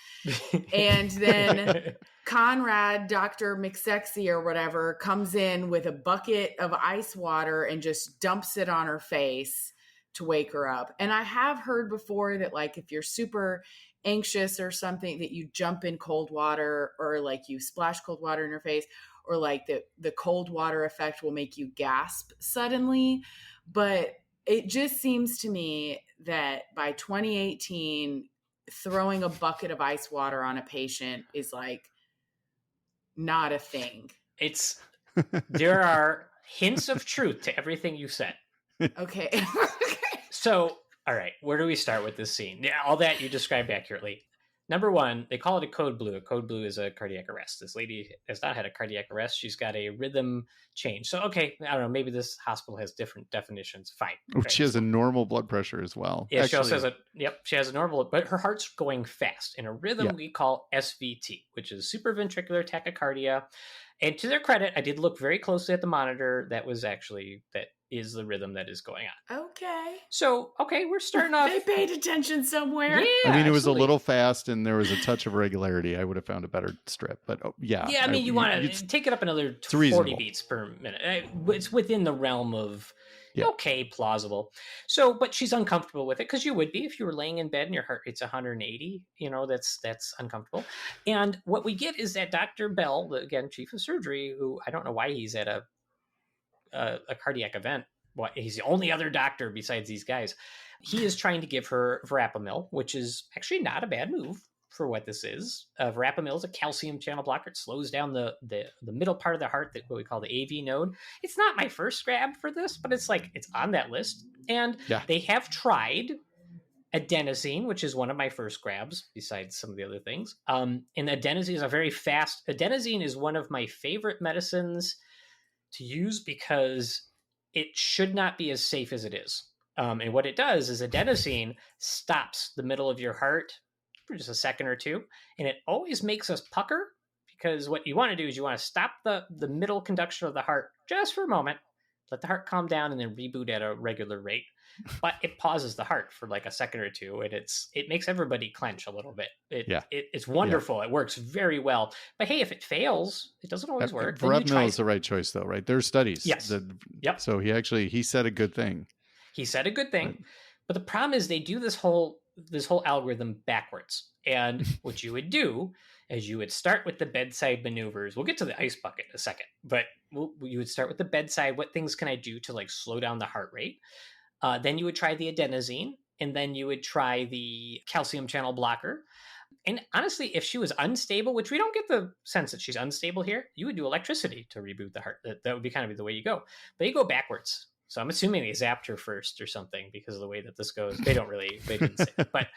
And then Conrad, Dr. McSexy or whatever, comes in with a bucket of ice water and just dumps it on her face to wake her up. And I have heard before that, like, if you're super anxious or something, that you jump in cold water, or like you splash cold water in your face, or like the cold water effect will make you gasp suddenly. But it just seems to me that by 2018, throwing a bucket of ice water on a patient is like not a thing. There are hints of truth to everything you said. Okay. So, all right, where do we start with this scene? Yeah, all that you described accurately. Number one, they call it a code blue. A code blue is a cardiac arrest. This lady has not had a cardiac arrest. She's got a rhythm change. So, okay, I don't know. Maybe this hospital has different definitions. Fine. Oh, she has a normal blood pressure as well. Yeah, she also has she has a normal, but her heart's going fast. In a rhythm we call SVT, which is supraventricular tachycardia. And to their credit, I did look very closely at the monitor. That is the rhythm that is going on. Okay. So, we're starting off. They paid attention somewhere. Yeah, I mean, it was a little fast and there was a touch of regularity. I would have found a better strip, but Yeah, I mean, you want to take it up another 40 beats per minute. It's within the realm of, plausible. So, but she's uncomfortable with it, because you would be if you were laying in bed and your heart rate's 180. That's uncomfortable. And what we get is that Dr. Bell, again, chief of surgery, who I don't know why he's at a cardiac event. He's the only other doctor besides these guys. He is trying to give her verapamil, which is actually not a bad move for what this is. Verapamil is a calcium channel blocker. It slows down the middle part of the heart, that what we call the AV node. It's not my first grab for this, but it's on that list. And they have tried adenosine, which is one of my first grabs besides some of the other things. And adenosine is adenosine is one of my favorite medicines to use, because it should not be as safe as it is. And what it does is adenosine stops the middle of your heart for just a second or two. And it always makes us pucker, because what you want to do is you want to stop the middle conduction of the heart just for a moment, let the heart calm down, and then reboot at a regular rate. But it pauses the heart for like a second or two, and it makes everybody clench a little bit. It's wonderful. It works very well. But hey, if it fails, it doesn't always work. Verapamil is the right choice, though, right? There's studies. Yes. So he said a good thing. He said a good thing, but the problem is they do this whole algorithm backwards. And what you would do is you would start with the bedside maneuvers. We'll get to the ice bucket in a second, but you would start with the bedside. What things can I do to like slow down the heart rate? Then you would try the adenosine, and then you would try the calcium channel blocker. And honestly, if she was unstable, which we don't get the sense that she's unstable here, you would do electricity to reboot the heart. That would be kind of the way you go. But you go backwards. So I'm assuming they zapped her first or something, because of the way that this goes. They didn't say. But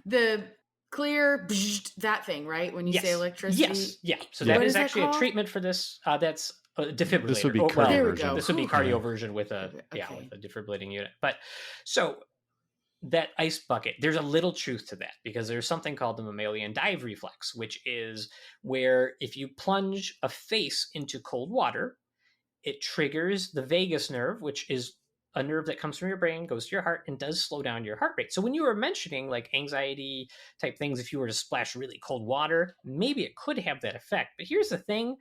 the clear, that thing, right? When you say electricity? Yes. Yeah. So that is actually a treatment for this. That's a defibrillator. This would be cardioversion. This would be cardioversion with a defibrillating unit. But so that ice bucket, there's a little truth to that, because there's something called the mammalian dive reflex, which is where if you plunge a face into cold water, it triggers the vagus nerve, which is a nerve that comes from your brain, goes to your heart, and does slow down your heart rate. So when you were mentioning like anxiety type things, if you were to splash really cold water, maybe it could have that effect. But here's the thing.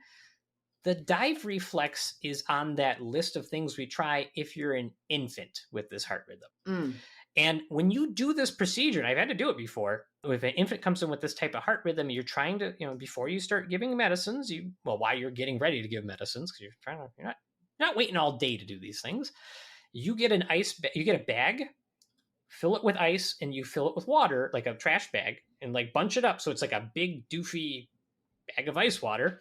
The dive reflex is on that list of things we try if you're an infant with this heart rhythm. And when you do this procedure, and I've had to do it before, if an infant comes in with this type of heart rhythm, you're trying to, before you start giving medicines, while you're getting ready to give medicines, because you're not waiting all day to do these things, you get a bag, fill it with ice, and you fill it with water, like a trash bag, and like bunch it up so it's like a big doofy bag of ice water.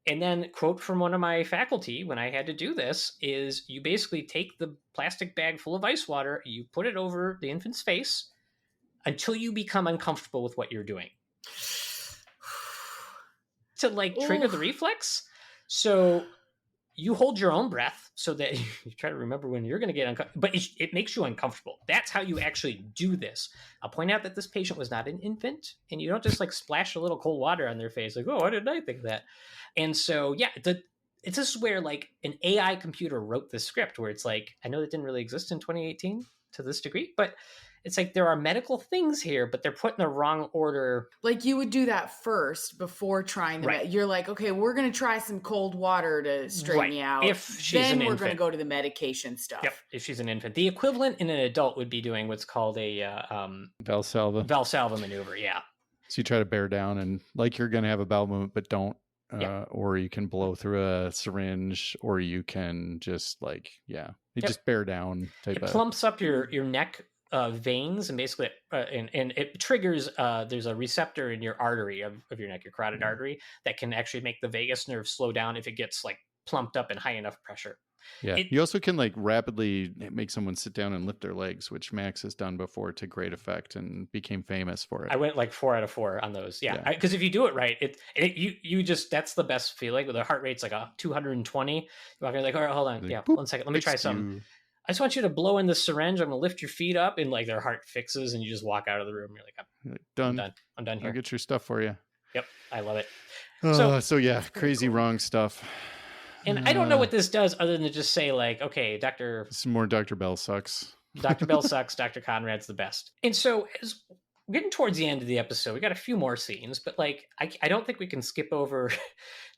And then, quote from one of my faculty when I had to do this, is you basically take the plastic bag full of ice water, you put it over the infant's face until you become uncomfortable with what you're doing. To like trigger the reflex. So you hold your own breath so that you try to remember when you're going to get uncomfortable, but it makes you uncomfortable. That's how you actually do this. I'll point out that this patient was not an infant, and you don't just like splash a little cold water on their face like, oh, why didn't I think of that? And so, yeah, it's just where like an AI computer wrote this script where it's like, I know that didn't really exist in 2018 to this degree, but it's like there are medical things here, but they're put in the wrong order. Like you would do that first before trying the You're like, okay, we're going to try some cold water to straighten you out. If she's then an we're infant. going to go to the medication stuff. Yep. If she's an infant. The equivalent in an adult would be doing what's called a Valsalva maneuver. Yeah. So you try to bear down and like you're going to have a bowel movement, but don't. Or you can blow through a syringe, or you can just like, just bear down. It plumps up your neck veins, and basically and it triggers there's a receptor in your artery of your neck, your carotid artery, that can actually make the vagus nerve slow down if it gets like plumped up in high enough pressure. You also can like rapidly make someone sit down and lift their legs, which Max has done before to great effect and became famous for it. I went like 4 out of 4 on those. Because if you do it right, you just, that's the best feeling. The heart rate's like a 220. You're walking like, all right, hold on. Like, 1 second. Let me try something. I just want you to blow in the syringe. I'm going to lift your feet up, and like their heart fixes, and you just walk out of the room. You're like, done. I'm done here. I'll get your stuff for you. Yep. I love it. So crazy cool. Wrong stuff. And I don't know what this does other than to just say like, okay, some more Dr. Bell sucks. Dr. Bell sucks. Dr. Conrad's the best. And so as we're getting towards the end of the episode, we got a few more scenes, but like, I don't think we can skip over.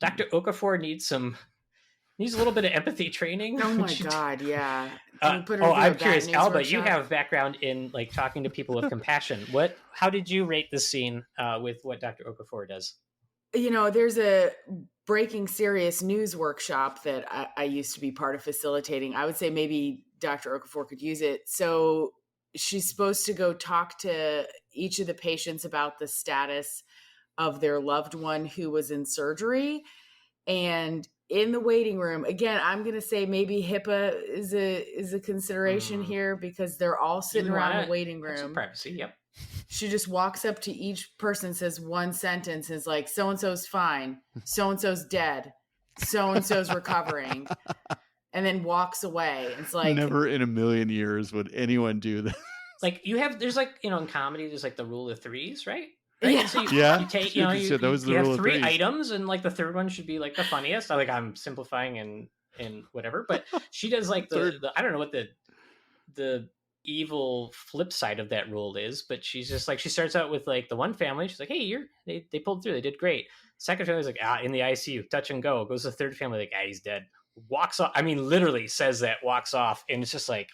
Dr. Okafor needs a little bit of empathy training. Oh my God. Yeah. I'm curious, Alba, you have background in like talking to people with compassion. How did you rate this scene with what Dr. Okafor does? There's a breaking serious news workshop that I used to be part of facilitating. I would say maybe Dr. Okafor could use it. So she's supposed to go talk to each of the patients about the status of their loved one who was in surgery. And in the waiting room, again, I'm going to say maybe HIPAA is a consideration here, because they're all sitting around the waiting room. Some privacy, yep. She just walks up to each person, says one sentence, is like, so-and-so's fine, so-and-so's dead, so-and-so's recovering, and then walks away. It's like, never in a million years would anyone do that. Like there's like, in comedy, there's like the rule of threes, right? Yeah. So you take, you have 3 items, and like the third one should be like the funniest. Like I'm simplifying and whatever, but she does like the I don't know what the evil flip side of that rule is, but she's just like, she starts out with like the one family, she's like, hey, they pulled through, they did great. Second family's like, in the ICU, touch and go. Goes to the third family, like, he's dead. Walks off. I mean, literally says that, walks off, and it's just like,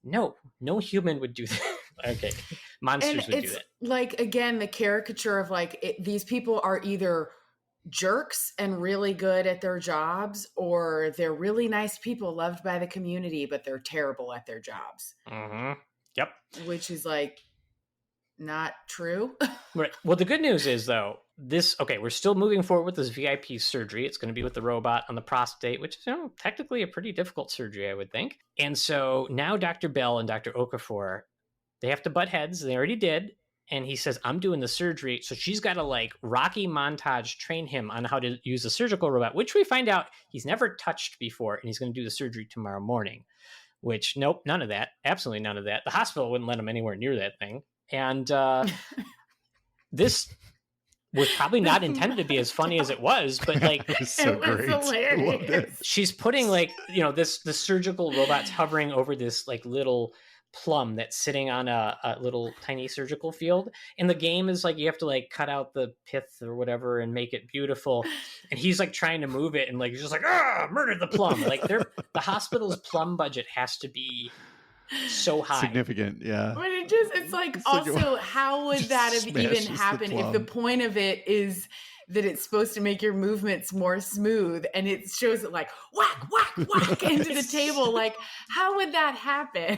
no human would do that. Okay, monsters would do that. Like, again, the caricature of like these people are either jerks and really good at their jobs, or they're really nice people loved by the community, but they're terrible at their jobs. Mm-hmm. Yep. Which is like not true. Right. Well, the good news is though, we're still moving forward with this VIP surgery. It's going to be with the robot on the prostate, which is technically a pretty difficult surgery, I would think. And so now Dr. Bell and Dr. Okafor, they have to butt heads. They already did. And he says, I'm doing the surgery. So she's got to like Rocky montage train him on how to use a surgical robot, which we find out he's never touched before. And he's going to do the surgery tomorrow morning, which nope, none of that. Absolutely none of that. The hospital wouldn't let him anywhere near that thing. And this was probably not intended to be as funny as it was, but like, it's so great. Hilarious. She's putting like, the surgical robot's hovering over this like little plum that's sitting on a little tiny surgical field, and the game is like you have to like cut out the pith or whatever and make it beautiful, and he's like trying to move it, and like he's just like murdered the plum. Like the hospital's plum budget has to be so high, significant. Yeah, but it's like also how would that have even happened if the point of it is that it's supposed to make your movements more smooth, and it shows it like whack whack whack into the table? Like, how would that happen?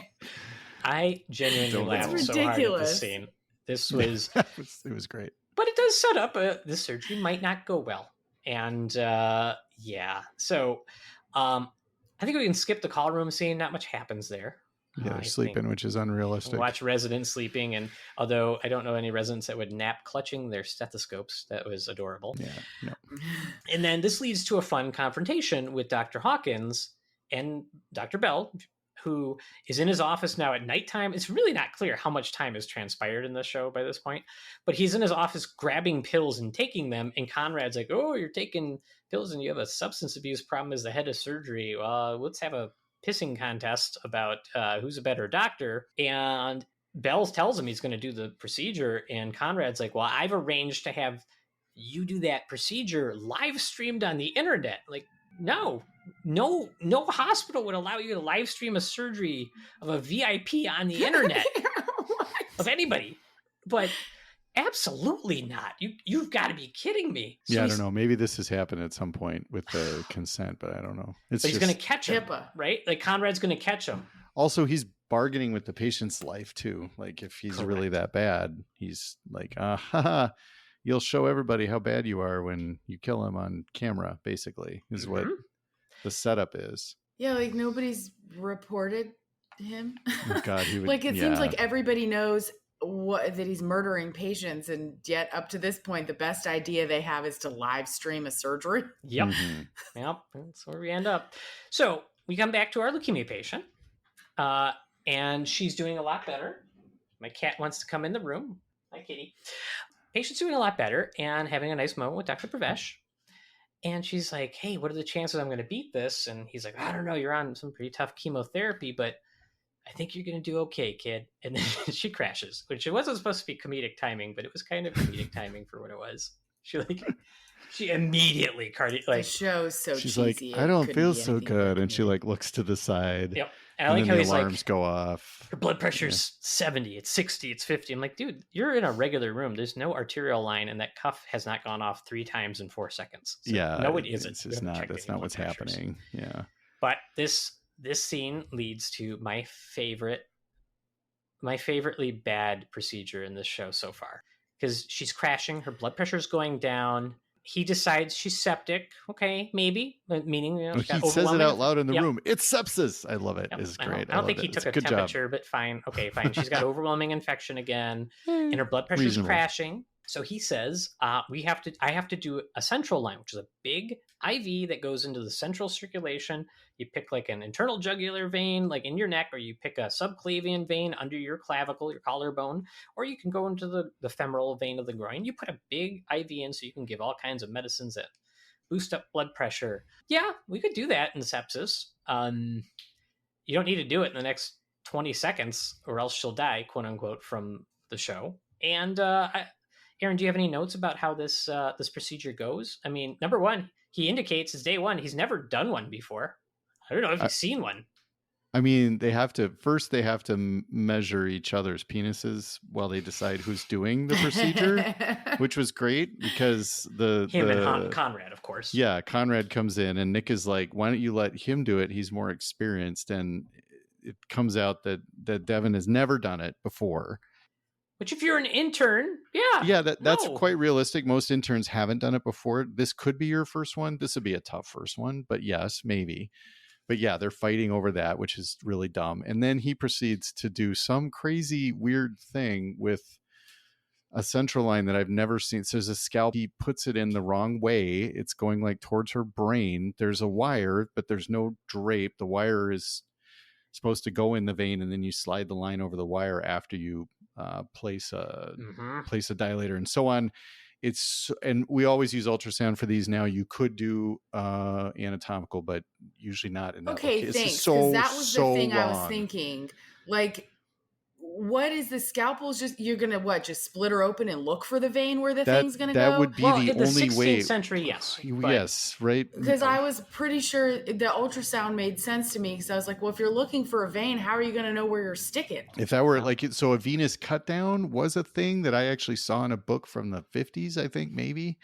I genuinely laughed so hard at this scene. This was it was great, but it does set up this surgery might not go well, and so I think we can skip the call room scene. Not much happens there. Yeah, they're sleeping, which is unrealistic. Watch residents sleeping, and although I don't know any residents that would nap clutching their stethoscopes, that was adorable. Yeah, no. And then this leads to a fun confrontation with Dr. Hawkins and Dr. Bell, who is in his office now at nighttime. It's really not clear how much time has transpired in the show by this point, but he's in his office grabbing pills and taking them. And Conrad's like, oh, you're taking pills and you have a substance abuse problem as the head of surgery. Let's have a pissing contest about who's a better doctor. And Bell tells him he's going to do the procedure. And Conrad's like, well, I've arranged to have you do that procedure live streamed on the internet. Like, no hospital would allow you to live stream a surgery of a VIP on the internet of anybody. But absolutely not. You've got to be kidding me. So I don't know. Maybe this has happened at some point with the consent, but I don't know. But he's going to catch him, right? Like Conrad's going to catch him. Also, he's bargaining with the patient's life too. Like if he's really that bad, he's like, you'll show everybody how bad you are when you kill him on camera, basically, is what the setup is. Yeah, like nobody's reported him. Oh, God, he would, like it seems like everybody knows that he's murdering patients, and yet up to this point, the best idea they have is to live stream a surgery. Yep. Mm-hmm. Yep. That's where we end up. So we come back to our leukemia patient, and she's doing a lot better. My cat wants to come in the room. Hi, kitty. Patient's doing a lot better and having a nice moment with Dr. Pravesh. And she's like, hey, what are the chances I'm going to beat this? And he's like, I don't know. You're on some pretty tough chemotherapy, but I think you're going to do okay, kid. And then she crashes, which it wasn't supposed to be comedic timing, but it was kind of comedic timing for what it was. She immediately the show's so she's cheesy. Like, I don't feel so good. And she like looks to the side. Yep. And I like how the he's alarms like, go off. Her blood pressure's 70, it's 60, it's 50. I'm like, dude, you're in a regular room. There's no arterial line, and that cuff has not gone off 3 times in 4 seconds. So no, it isn't. It's just not. That's not what's happening. Yeah. But this scene leads to my favoritely bad procedure in this show so far, because she's crashing, her blood pressure's going down. He decides she's septic. Okay, maybe. Meaning, he says it out loud in the room. It's sepsis. I love it. It's great. I don't think he took a temperature, but fine. Okay, fine. She's got overwhelming infection again, and her blood pressure's crashing. So he says, I have to do a central line, which is a big IV that goes into the central circulation. You pick like an internal jugular vein, like in your neck, or you pick a subclavian vein under your clavicle, your collarbone, or you can go into the femoral vein of the groin. You put a big IV in so you can give all kinds of medicines that boost up blood pressure. Yeah, we could do that in sepsis. You don't need to do it in the next 20 seconds or else she'll die, quote unquote, from the show. And Aaron, do you have any notes about how this procedure goes? I mean, number one, he indicates it's day one. He's never done one before. I don't know if he's seen one. I mean, they have to measure each other's penises while they decide who's doing the procedure, which was great because and Conrad, of course. Yeah, Conrad comes in and Nick is like, why don't you let him do it? He's more experienced. And it comes out that Devin has never done it before. Which if you're an intern, that's quite realistic. Most interns haven't done it before. This could be your first one. This would be a tough first one, but yes, maybe. But yeah, they're fighting over that, which is really dumb. And then he proceeds to do some crazy, weird thing with a central line that I've never seen. So there's a scalp. He puts it in the wrong way. It's going like towards her brain. There's a wire, but there's no drape. The wire is supposed to go in the vein, and then you slide the line over the wire after you place a dilator and so on. And we always use ultrasound for these now. You could do anatomical, but usually not in that. Okay, thanks. Because that was the thing wrong. I was thinking. Like, what is the scalpel? Just you're gonna just split her open and look for the vein where the thing's gonna go? That would be the only way. In the 16th century, yes. Yes, right. Because I was pretty sure the ultrasound made sense to me. Because I was like, well, if you're looking for a vein, how are you gonna know where you're sticking? If that were a venous cut down was a thing that I actually saw in a book from the 50s, I think maybe.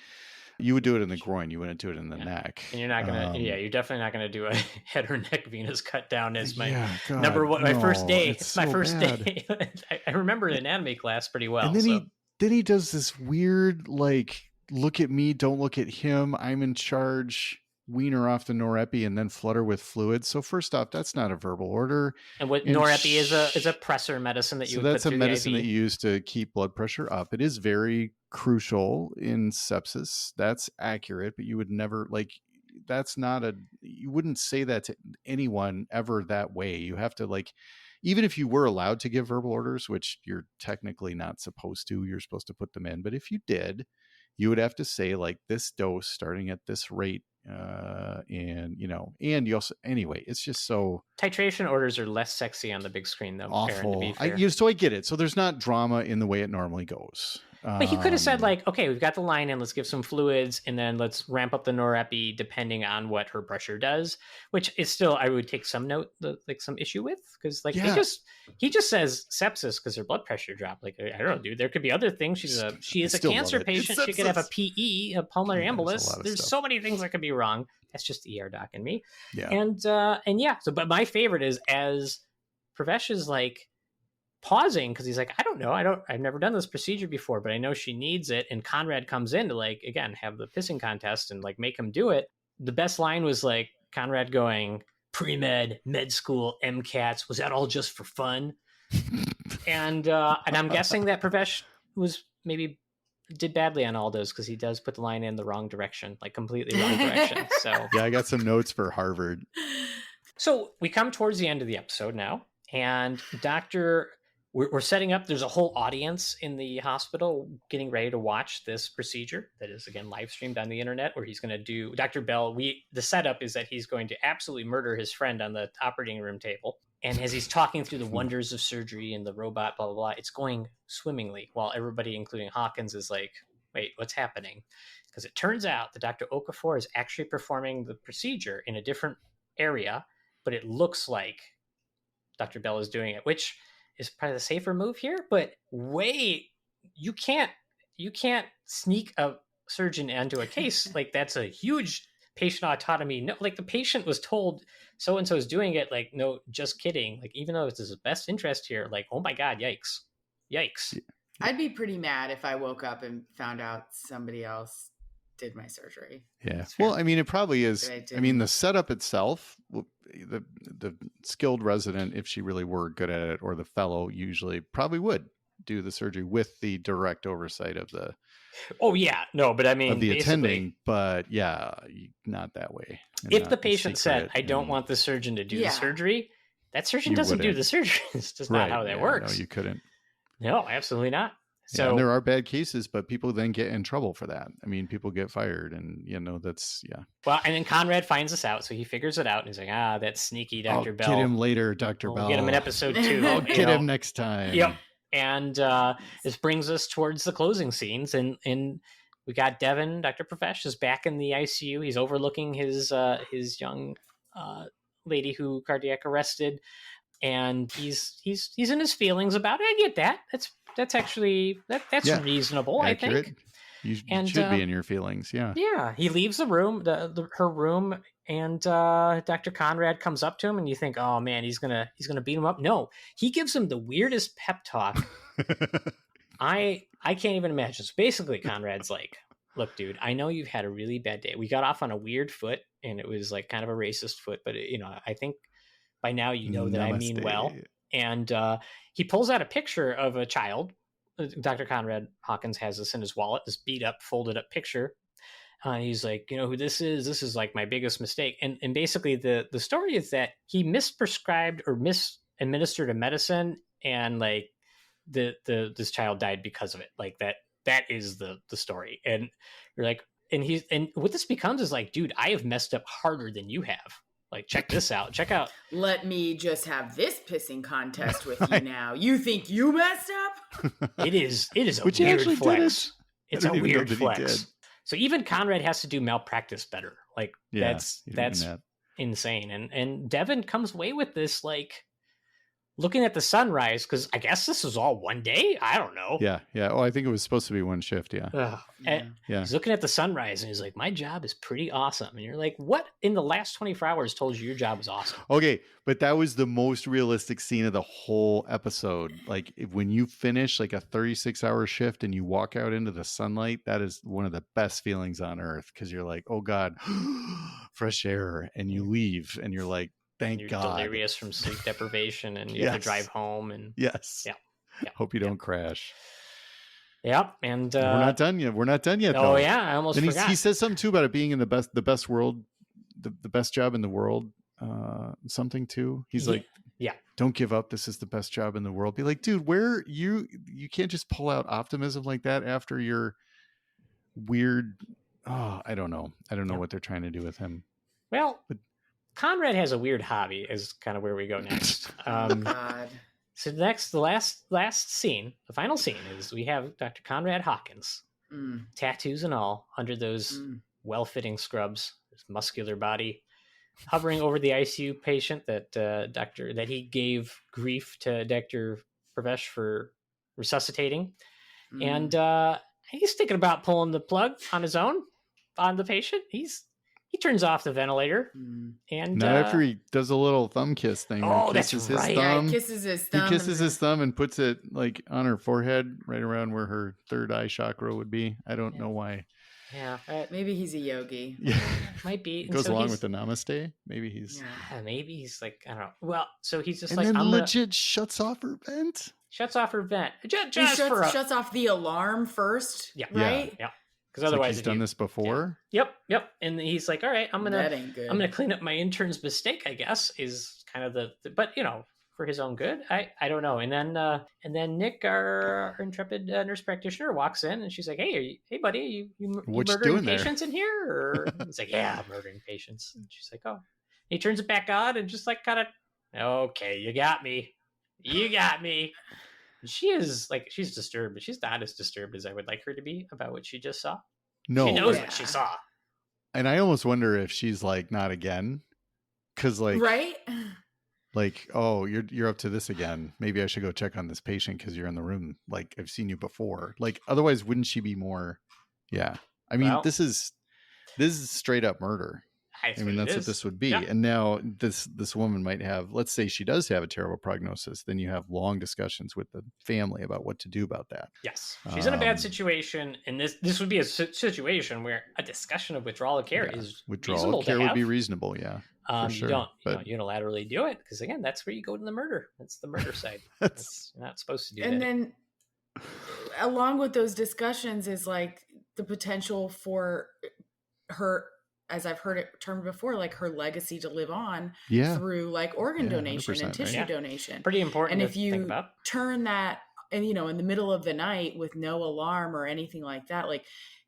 You would do it in the groin. You wouldn't do it in the neck. And you're not gonna. You're definitely not gonna do a head or neck venous cut down as my number one. My first day. It's my first day. I remember anatomy class pretty well. And then he does this weird look at me, don't look at him. I'm in charge. Wean her off the norepi and then flood her with fluids. So first off, that's not a verbal order. And what norepi is a pressor medicine that you. So that's a medicine that you use to keep blood pressure up. It is very crucial in sepsis. That's accurate, but you would never you wouldn't say that to anyone ever that way. You have to even if you were allowed to give verbal orders, which you're technically not supposed to, you're supposed to put them in. But if you did, you would have to say this dose starting at this rate. And you also, anyway, it's just so titration orders are less sexy on the big screen though. Awful. Aaron, to be fair. So I get it. So there's not drama in the way it normally goes. But he could have said okay, we've got the line in, let's give some fluids and then let's ramp up the norepi depending on what her pressure does, which is still, I would take some some issue with, because he just says sepsis because her blood pressure dropped. I don't know, dude, there could be other things. She is a cancer patient. She could have a PE, a pulmonary embolus. There's so many things that could be wrong. That's just ER doc and me. Yeah. And yeah. So, but my favorite is as Pravesh is pausing because he's I don't know. I've never done this procedure before, but I know she needs it. And Conrad comes in to again, have the pissing contest and make him do it. The best line was Conrad going, pre-med, med school, MCATs. Was that all just for fun? and I'm guessing that Pravesh maybe did badly on all those because he does put the line in the wrong direction, completely wrong direction. So yeah, I got some notes for Harvard. So we come towards the end of the episode now, and we're setting up. There's a whole audience in the hospital getting ready to watch this procedure that is, again, live streamed on the internet, where he's going to do Dr. Bell. The setup is that he's going to absolutely murder his friend on the operating room table. And as he's talking through the wonders of surgery and the robot, blah, blah, blah, it's going swimmingly while everybody, including Hawkins, is wait, what's happening? Because it turns out that Dr. Okafor is actually performing the procedure in a different area, but it looks like Dr. Bell is doing it, which is probably the safer move here. But wait, you can't sneak a surgeon into a case. That's a huge patient autonomy. No, the patient was told so-and-so is doing it. No, just kidding. Even though it's his best interest here, oh my God, yikes. I'd be pretty mad if I woke up and found out somebody else did my surgery. Yeah. Well, it probably is. The setup itself, the skilled resident, if she really were good at it, or the fellow usually probably would do the surgery with the direct oversight of the of the attending, but yeah, not that way. If the patient said, I don't want the surgeon to do the surgery, that surgeon doesn't do the surgery. It's just not how that works. No, you couldn't. No, absolutely not. So and there are bad cases, but people then get in trouble for that. People get fired, and that's Well, and then Conrad finds this out, so he figures it out, and he's like, that's sneaky, Dr. Bell. Get him later, Dr. Bell. We'll get him in episode 2. I'll get him next time. Yep. And this brings us towards the closing scenes, and we got Devin. Dr. Pravesh is back in the ICU. He's overlooking his young lady who cardiac arrested, and he's in his feelings about it. I get that. That's actually that's reasonable. Accurate. I think you should be in your feelings. Yeah. Yeah. He leaves the room, her room, and Dr. Conrad comes up to him, and you think, oh man, he's gonna beat him up. No, he gives him the weirdest pep talk. I can't even imagine. So basically, Conrad's like, look, dude, I know you've had a really bad day. We got off on a weird foot, and it was kind of a racist foot, but I think by now you know that I mean well. And he pulls out a picture of a child. Dr. Conrad Hawkins has this in his wallet, this beat up, folded up picture. He's like, you know who this is? This is my biggest mistake. And basically the story is that he misprescribed or misadministered a medicine, and this child died because of it. That is the story. And you're like, and what this becomes is dude, I have messed up harder than you have. Check this out. Check out. Let me just have this pissing contest with you now. You think you messed up? It is a weird flex. It's a weird flex. So even Conrad has to do malpractice better. That's insane. And Devin comes away with this looking at the sunrise, because I guess this was all one day. I don't know. Yeah. Oh, I think it was supposed to be one shift. Yeah. He's looking at the sunrise, and he's like, my job is pretty awesome. And you're like, what in the last 24 hours told you your job was awesome? Okay, but that was the most realistic scene of the whole episode. When you finish a 36-hour shift and you walk out into the sunlight, that is one of the best feelings on earth, because you're like, oh God, fresh air. And you leave, and you're like, Thank God. Delirious from sleep deprivation, and you have to drive home. And yes. Yeah. Hope you don't crash. Yep, and we're not done yet. We're not done yet. Oh though. yeah, I almost forgot. He says something too about it being in the best world, the best job in the world. Something too. He's like, yeah, don't give up. This is the best job in the world. Be like, dude, where you can't just pull out optimism like that after your weird. Oh, I don't know. I don't know what they're trying to do with him. Well, but Conrad has a weird hobby. Is kind of where we go next. God. So the last scene, the final scene is we have Dr. Conrad Hawkins, tattoos and all, under those well-fitting scrubs, his muscular body, hovering over the ICU patient that he gave grief to Dr. Pravesh for resuscitating, and he's thinking about pulling the plug on his own on the patient. He turns off the ventilator, and not after he does a little thumb kiss thing. Oh, that's right. Yeah, he kisses his thumb. He kisses his thumb and puts it like on her forehead, right around where her third eye chakra would be. I don't know why. Yeah, maybe he's a yogi. Yeah, might be. It goes along with the namaste. Maybe he's. Yeah, maybe he's like, I don't know. Well, so he's just and like, then I'm legit shuts off her vent. Shuts off her vent. Shuts off the alarm first. Yeah. Right. Yeah. Because otherwise, he's done this before. Yeah. Yep. And he's like, all right, I'm gonna clean up my intern's mistake. I guess is kind of but for his own good. I don't know. And then Nick, our intrepid nurse practitioner, walks in and she's like, hey buddy, you murdering patients in here? Or he's like, yeah, I'm murdering patients. And she's like, oh. And he turns it back on and just like kind of, okay, you got me. She's disturbed, but she's not as disturbed as I would like her to be about what she just saw. No, she knows what she saw. And I almost wonder if she's like, not again. Cause like, right. Like, oh, you're up to this again. Maybe I should go check on this patient because you're in the room. Like, I've seen you before. Like, otherwise, wouldn't she be more? Yeah. I mean, this is straight up murder. I mean, that's what this would be. Yeah. And now this woman might have, let's say she does have a terrible prognosis. Then you have long discussions with the family about what to do about that. Yes. She's in a bad situation. And this would be a situation where a discussion of withdrawal of care is withdrawal of care would be reasonable. Yeah. For sure. You don't unilaterally do it because, again, that's where you go to the murder. That's the murder side. You're not supposed to do that. And then along with those discussions is like the potential for her, as I've heard it termed before, like her legacy to live on through like organ donation and tissue donation. Pretty important. And if you turn that and, in the middle of the night with no alarm or anything like that, like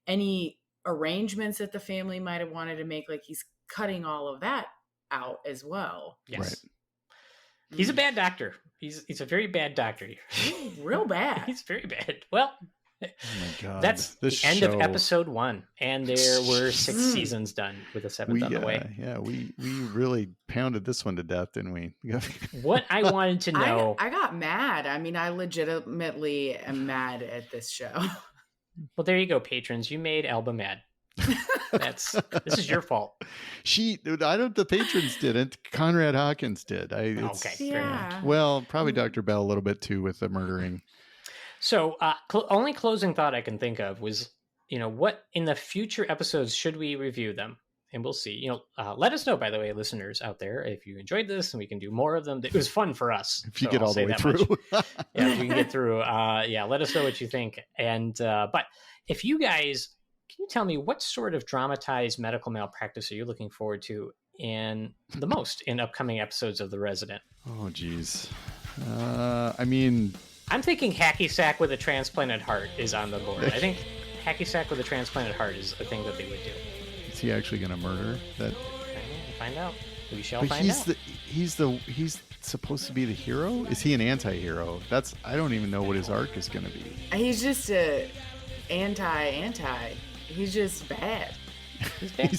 any arrangements that the family might have wanted to make, like he's cutting all of that out as well. Yes. Right. He's a bad doctor. He's a very bad doctor here. Real bad. He's very bad. Well, oh my God. That's the end of episode 1, and there were 6 seasons done with a 7th on the way. Yeah, we really pounded this one to death, didn't we? What I wanted to know, I got mad. I mean, I legitimately am mad at this show. Well, there you go, patrons. You made Alba mad. This is your fault. The patrons didn't. Conrad Hawkins did. Well, probably Dr. Bell a little bit too with the murdering. So only closing thought I can think of was, what in the future episodes should we review them? And we'll see. Let us know, by the way, listeners out there, if you enjoyed this and we can do more of them. It was fun for us. If you get all the way through. Yeah, if we can get through. Let us know what you think. And but if you guys, can you tell me what sort of dramatized medical malpractice are you looking forward to in upcoming episodes of The Resident? Oh, geez. I mean, I'm thinking hacky sack with a transplanted heart is on the board. I think hacky sack with a transplanted heart is a thing that they would do. Is he actually going to murder that? We'll find out. We shall find out. He's supposed to be the hero? Is he an anti-hero? I don't even know what his arc is going to be. He's just a anti. He's just bad. He's bad.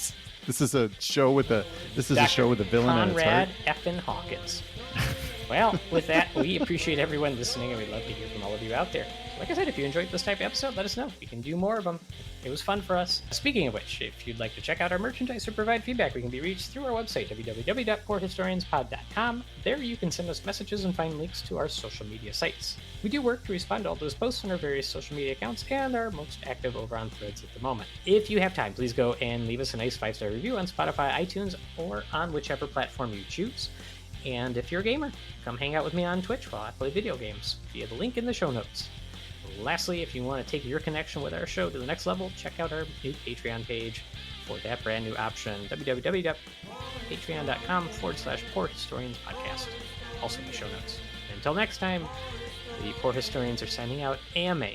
This is a show with a villain on its heart. Conrad effin' Hawkins. Well, with that, we appreciate everyone listening, and we'd love to hear from all of you out there. Like I said, if you enjoyed this type of episode, let us know. We can do more of them. It was fun for us. Speaking of which, if you'd like to check out our merchandise or provide feedback, we can be reached through our website, www.corehistorianspod.com. There you can send us messages and find links to our social media sites. We do work to respond to all those posts on our various social media accounts and are most active over on Threads at the moment. If you have time, please go and leave us a nice 5-star review on Spotify, iTunes, or on whichever platform you choose. And if you're a gamer, come hang out with me on Twitch while I play video games via the link in the show notes. lastly, if you want to take your connection with our show to the next level, check out our new Patreon page for that brand new option, www.patreon.com/Poor Historians Podcast. Also in the show notes. And until next time, the Poor Historians are signing out. AMA.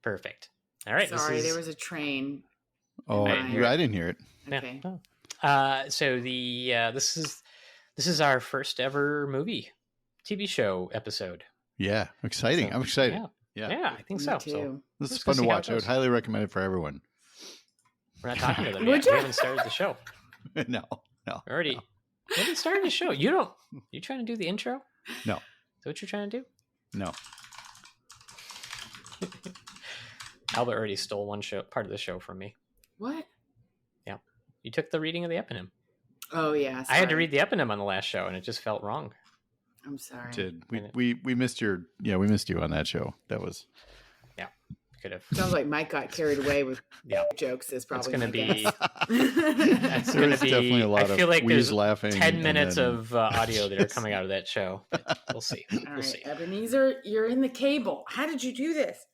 Perfect. All right. Sorry, there was a train. Oh, I didn't hear it. Okay. So this is our first ever movie TV show episode. Yeah, exciting. I'm excited. Yeah, I think so. Too. This is fun to watch. I would highly recommend it for everyone. We're not talking to them yet. We haven't started the show. No. Already. We haven't started the show. You trying to do the intro? No. Is that what you're trying to do? No. Albert already stole one part of the show from me. What? Yeah. You took the reading of the eponym. Oh, yeah. Sorry. I had to read the eponym on the last show, and it just felt wrong. I'm sorry. We missed we missed you on that show. That was. Yeah. Could have. Sounds like Mike got carried away with jokes. Is probably going to be. That's going to be definitely a lot. I feel like there's laughing 10 minutes of audio that are coming out of that show. We'll see. All right, Ebenezer, you're in the cable. How did you do this?